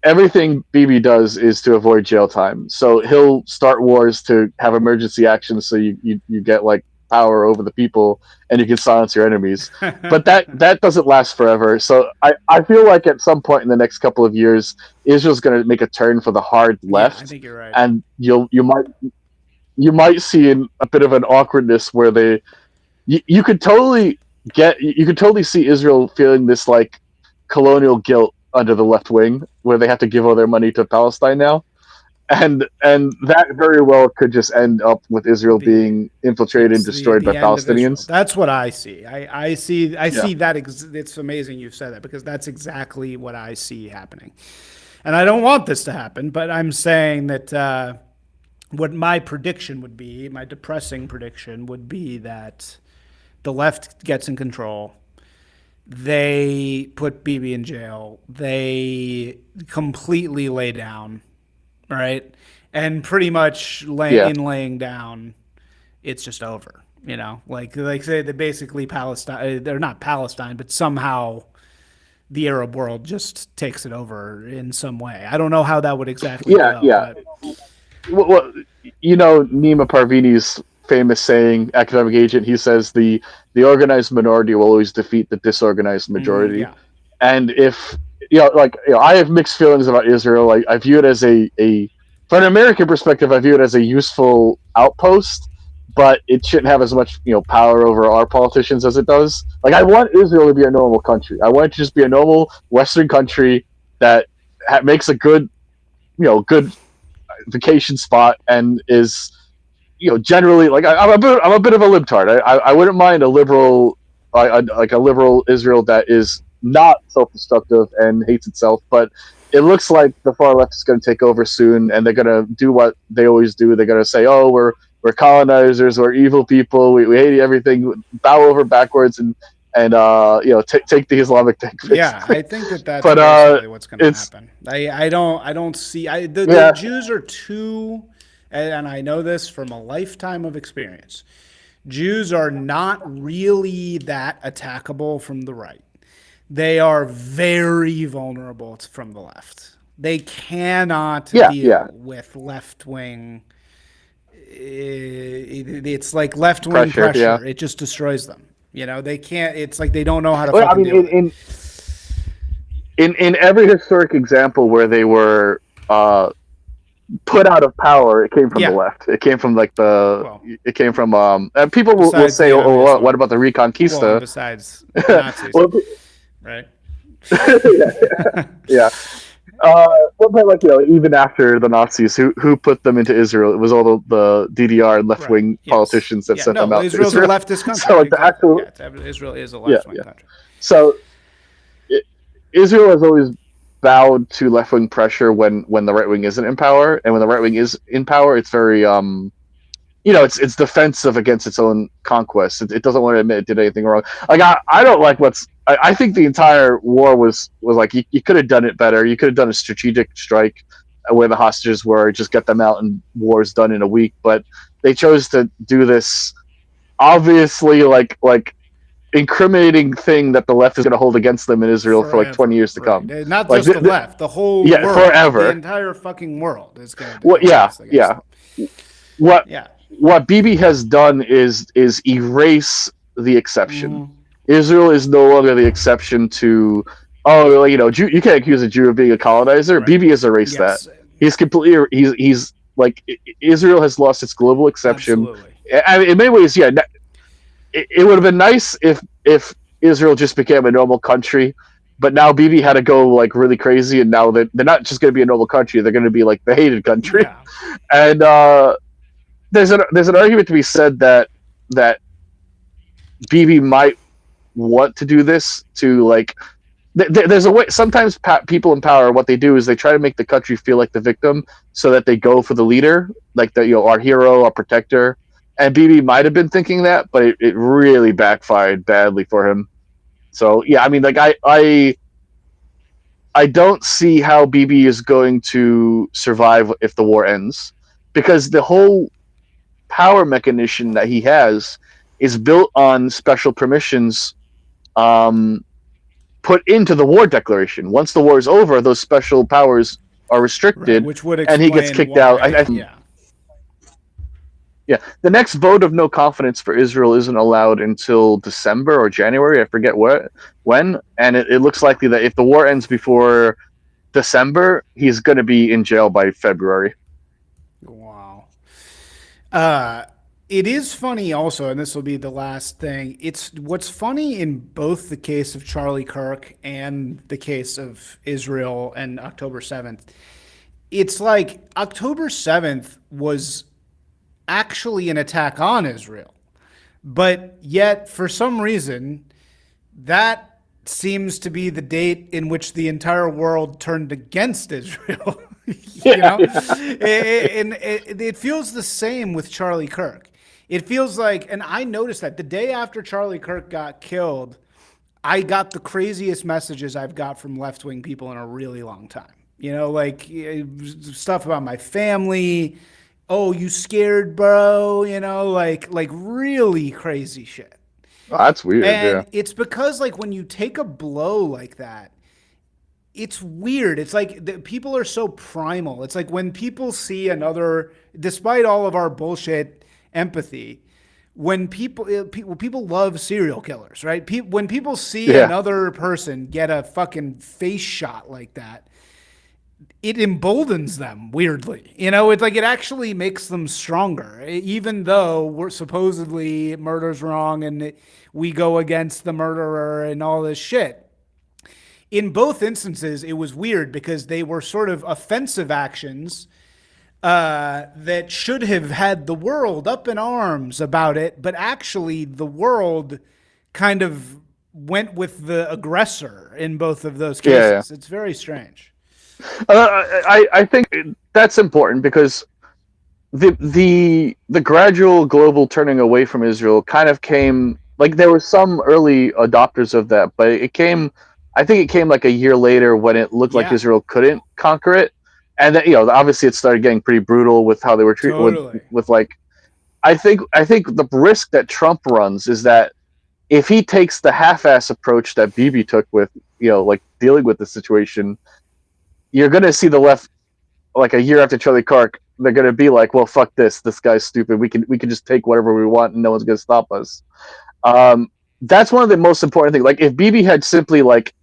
everything Bibi does is to avoid jail time. So he'll start wars to have emergency actions, so you get like power over the people and you can silence your enemies. But that doesn't last forever. So I feel like at some point in the next couple of years, Israel's going to make a turn for the hard Yeah, I left, think you're right. and you might see a bit of an awkwardness where you could totally see Israel feeling this like colonial guilt under the left wing, where they have to give all their money to Palestine now, and that very well could just end up with Israel The being infiltrated and Yes, destroyed by the end of Israel. Palestinians. That's what I see. I Yeah, see that. It's amazing you said that because that's exactly what I see happening. And I don't want this to happen, but I'm saying that what my prediction would be, my depressing prediction would be that the left gets in control. They put Bibi in jail. They completely lay down, right? And pretty much yeah, laying down, it's just over. Like say that basically Palestine, they're not Palestine, but somehow the Arab world just takes it over in some way. I don't know how that would exactly yeah, go, yeah. but Well, Nima Parvini's famous saying, academic agent. He says the organized minority will always defeat the disorganized majority. yeah, And if I have mixed feelings about Israel. I view it as a from an American perspective, I view it as a useful outpost, but it shouldn't have as much power over our politicians as it does. Like, I want Israel to be a normal country. I want it to just be a normal Western country that makes a good vacation spot and is generally like I'm a bit of a libtard. I wouldn't mind a liberal like a liberal Israel that is not self-destructive and hates itself, but it looks like the far left is going to take over soon, and they're going to do what they always do. They're going to say, "Oh, we're colonizers, we're evil people, we hate everything, bow over backwards, and take the Islamic thing." yeah. I think that that's But basically what's going to it's happen. I don't see the yeah, Jews are too, and I know this from a lifetime of experience. Jews are not really that attackable from the right. They are very vulnerable from the left. They cannot yeah, deal yeah, with left wing. It's like left wing pressure, yeah. pressure. It just destroys them. They can't. It's like they don't know how to Well, I fucking mean, deal with it. in every historic example where they were put out of power, it came from the Yeah. left. It came from like Well, it came from and people will besides say, the "Oh, obvious what one. about the Well, and Reconquista?" besides Nazis, Well, right? yeah. But like even after the Nazis, who put them into Israel? It was all the DDR and left Right. wing Yes. politicians that Yeah. sent them No, out to Israel's a Israel. leftist country. So like the Exactly. actual Yeah. Israel is a yeah, left wing yeah. country. So Israel has always bowed to left wing pressure when the right wing isn't in power, and when the right wing is in power, it's very it's defensive against its own conquests. It doesn't want to admit it did anything wrong. Like I don't like I think the entire war was like you could have done it better. You could have done a strategic strike where the hostages were, just get them out and war's done in a week. But they chose to do this obviously like incriminating thing that the left is going to hold against them in Israel for like 20 Forever. years to Right. come. Not Like just the left. The whole yeah, world. The forever. entire fucking world is going to Well, hold yeah, this against yeah. them. What Yeah. what Bibi has done is erase the exception. Mm-hmm. Israel is no longer the exception to you can't accuse a Jew of being a colonizer. Right. Bibi has erased that. Yes. He's completely he's like Israel has lost its global exception. Absolutely. I mean, in many ways, yeah. It would have been nice if Israel just became a normal country, but now Bibi had to go like really crazy, and now they're not just going to be a normal country; they're going to be like the hated country. Yeah. And there's an argument to be said that Bibi might want to do this to like. There's a way. Sometimes people in power, what they do is they try to make the country feel like the victim, so that they go for the leader, like our hero, our protector. And Bibi might have been thinking that, but it really backfired badly for him. So yeah, I mean, like I don't see how Bibi is going to survive if the war ends, because the whole power mechanism that he has is built on special permissions put into the war declaration. Once the war is over, those special powers are restricted, Right, which would and he gets explain kicked out. why. Yeah. Yeah, the next vote of no confidence for Israel isn't allowed until December or January. I forget when, and it looks likely that if the war ends before December, he's going to be in jail by February. Wow. It is funny also, and this will be the last thing. It's what's funny in both the case of Charlie Kirk and the case of Israel and October 7th. It's like October 7th was actually an attack on Israel, but yet for some reason that seems to be the date in which the entire world turned against Israel. You know, it feels the same with Charlie Kirk. It feels like, and I noticed that the day after Charlie Kirk got killed, I got the craziest messages I've got from left-wing people in a really long time. You know, like stuff about my family. Oh, you scared, bro? You know, like really crazy shit. Oh, that's weird. And it's because like when you take a blow like that, it's weird. It's like people are so primal. It's like when people see another, despite all of our bullshit empathy, when people love serial killers, right? When people see another person get a fucking face shot like that, it emboldens them weirdly. You know, it's like it actually makes them stronger, even though we're supposedly murder's wrong and we go against the murderer and all this shit. In both instances, it was weird because they were sort of offensive actions that should have had the world up in arms about it, but actually the world kind of went with the aggressor in both of those cases. It's very strange. I think that's important because the gradual global turning away from Israel kind of came, like there were some early adopters of that, but I think it came like a year later when it looked like Israel couldn't conquer it, and that, you know, obviously it started getting pretty brutal with how they were treated with like, I think the risk that Trump runs is that if he takes the half-ass approach that Bibi took with, you know, like dealing with the situation, you're going to see the left, like a year after Charlie Kirk, they're going to be like, well, fuck this guy's stupid. We can just take whatever we want and no one's going to stop us. That's one of the most important things. Like if Bibi had simply like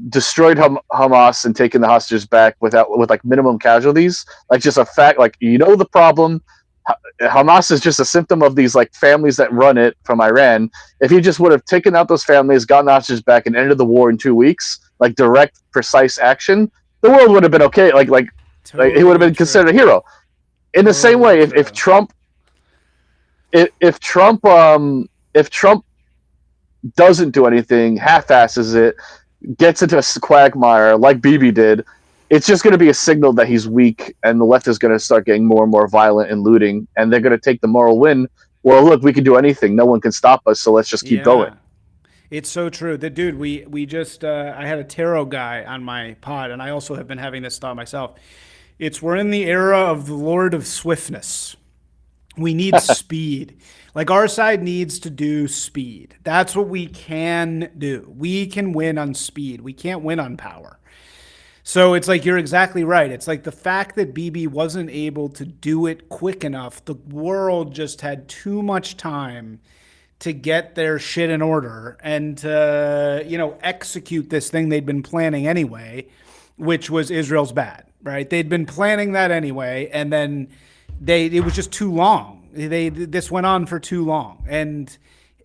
destroyed Hamas and taken the hostages back with like minimum casualties, like just a fact, like, you know, the problem, Hamas is just a symptom of these like families that run it from Iran. If he just would have taken out those families, gotten hostages back, and ended the war in 2 weeks, like direct, precise action, the world would have been okay. Like he would have been considered a hero. In the same way, if Trump doesn't do anything, half-asses it, gets into a quagmire like Bibi did, it's just going to be a signal that he's weak, and the left is going to start getting more and more violent and looting, and they're going to take the moral win. Well, look, we can do anything. No one can stop us, so let's just keep going. It's so true. Dude, we just, I had a tarot guy on my pod, and I also have been having this thought myself. We're in the era of the Lord of Swiftness. We need speed. Like our side needs to do speed. That's what we can do. We can win on speed. We can't win on power. So it's like, you're exactly right. It's like the fact that Bibi wasn't able to do it quick enough. The world just had too much time to get their shit in order and to, you know, execute this thing they'd been planning anyway, which was Israel's bad, right? They'd been planning that anyway, and then it was just too long. This went on for too long. And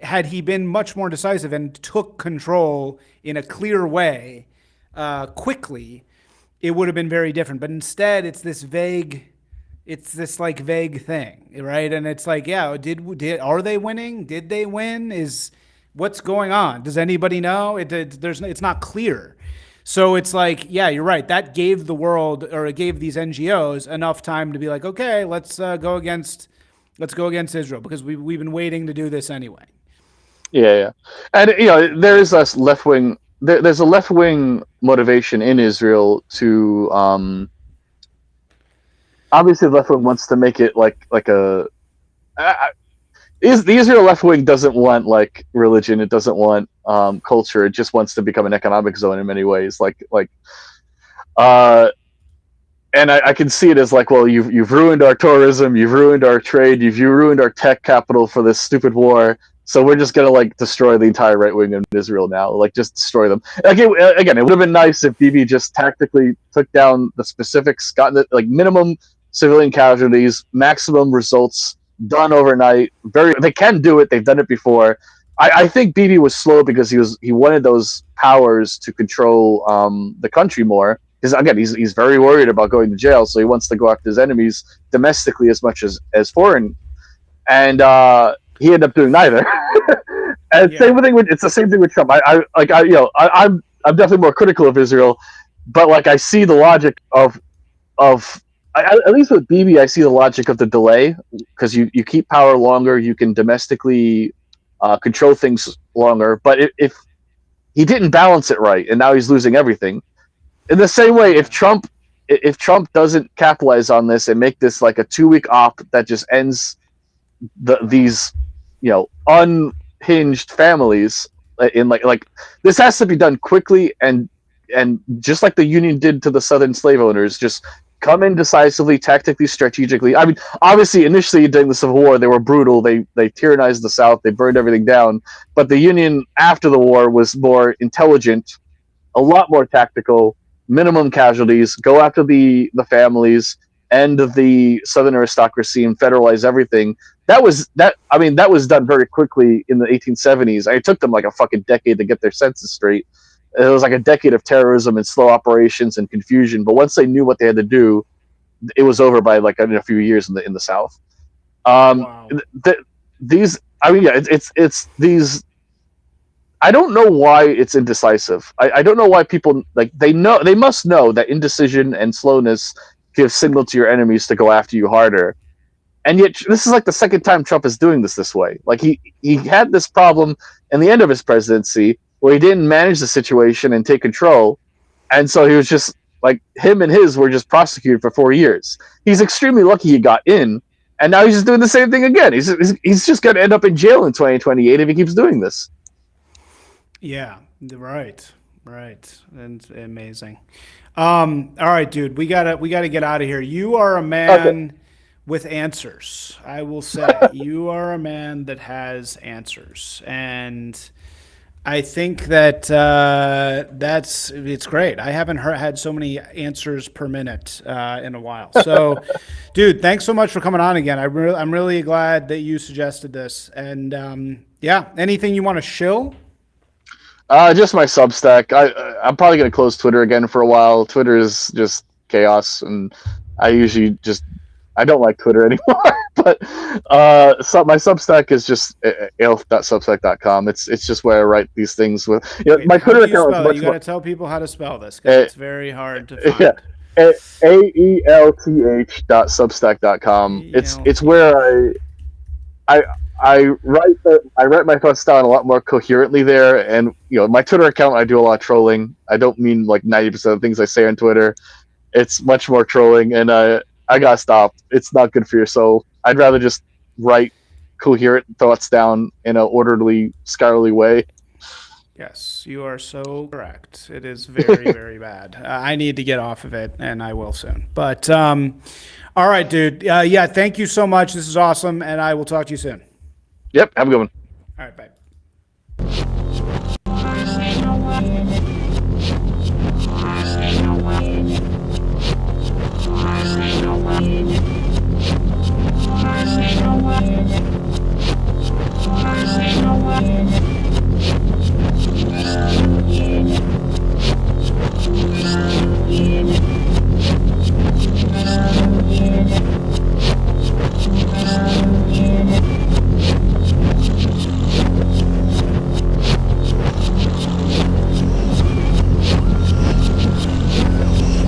had he been much more decisive and took control in a clear way quickly, it would have been very different. But instead, it's this vague thing, right? And it's like, yeah, are they winning? Did they win? What's going on? Does anybody know? It's not clear. So it's like, yeah, you're right. That gave the world, or it gave these NGOs enough time to be like, okay, let's go against Israel because we've been waiting to do this anyway. Yeah, and you know, there is a left wing. There's a left wing motivation in Israel to obviously the left wing wants to make it like a The Israel left wing doesn't want like religion. It doesn't want culture. It just wants to become an economic zone in many ways. Uh, and I can see it as like, well, you've ruined our tourism, you've ruined our trade, you've ruined our tech capital for this stupid war. So we're just gonna like destroy the entire right wing of Israel now, like just destroy them. Again, it would have been nice if Bibi just tactically took down the specifics, got the, like minimum civilian casualties, maximum results, done overnight. They can do it. They've done it before. I think Bibi was slow because he wanted those powers to control the country more. Because again, he's very worried about going to jail, so he wants to go after his enemies domestically as much as foreign. And he ended up doing neither. And yeah. Same thing with it's the same thing with Trump. I'm definitely more critical of Israel, but like I see the logic of at least with Bibi, I see the logic of the delay because you keep power longer, you can domestically control things longer. But if he didn't balance it right, and now he's losing everything. In the same way, if Trump doesn't capitalize on this and make this like a 2-week op that just ends these unhinged families in like this has to be done quickly and just like the Union did to the Southern slave owners, just come in decisively, tactically, strategically. I mean, obviously, initially during the Civil War, they were brutal. They tyrannized the South. They burned everything down. But the Union after the war was more intelligent, a lot more tactical, minimum casualties, go after the families, end the Southern aristocracy, and federalize everything. That was done very quickly in the 1870s. It took them like a fucking decade to get their senses straight. It was like a decade of terrorism and slow operations and confusion. But once they knew what they had to do, it was over by like in a few years in the South. Wow. It's these. I don't know why it's indecisive. I don't know why people like they must know that indecision and slowness give signal to your enemies to go after you harder. And yet this is like the second time Trump is doing this way. Like he had this problem in the end of his presidency where he didn't manage the situation and take control. And so he was just like him and his were just prosecuted for 4 years. He's extremely lucky he got in, and now he's just doing the same thing again. He's just going to end up in jail in 2028 if he keeps doing this. Yeah, right. And amazing. All right, dude, we gotta get out of here. You are a man with answers. I will say you are a man that has answers, and I think that it's great. I haven't had so many answers per minute in a while. So, dude, thanks so much for coming on again. I'm really glad that you suggested this. And anything you want to shill? Just my Substack. I'm probably going to close Twitter again for a while. Twitter is just chaos, and I usually I don't like Twitter anymore. But my Substack is just elf.substack.com. It's just where I write these things with. Wait, my Twitter account is much you got to tell people how to spell this. It's very hard to find. Yeah, AELTH.substack.com. It's where I write my thoughts down a lot more coherently there, and my Twitter account I do a lot of trolling. I don't mean like 90% of things I say on Twitter. It's much more trolling, and I gotta stop. It's not good for your soul. I'd rather just write coherent thoughts down in an orderly, scholarly way. Yes, you are so correct. It is very, very bad. I need to get off of it, and I will soon. But all right, dude. Thank you so much. This is awesome, and I will talk to you soon. Yep, have a good one. All right, bye.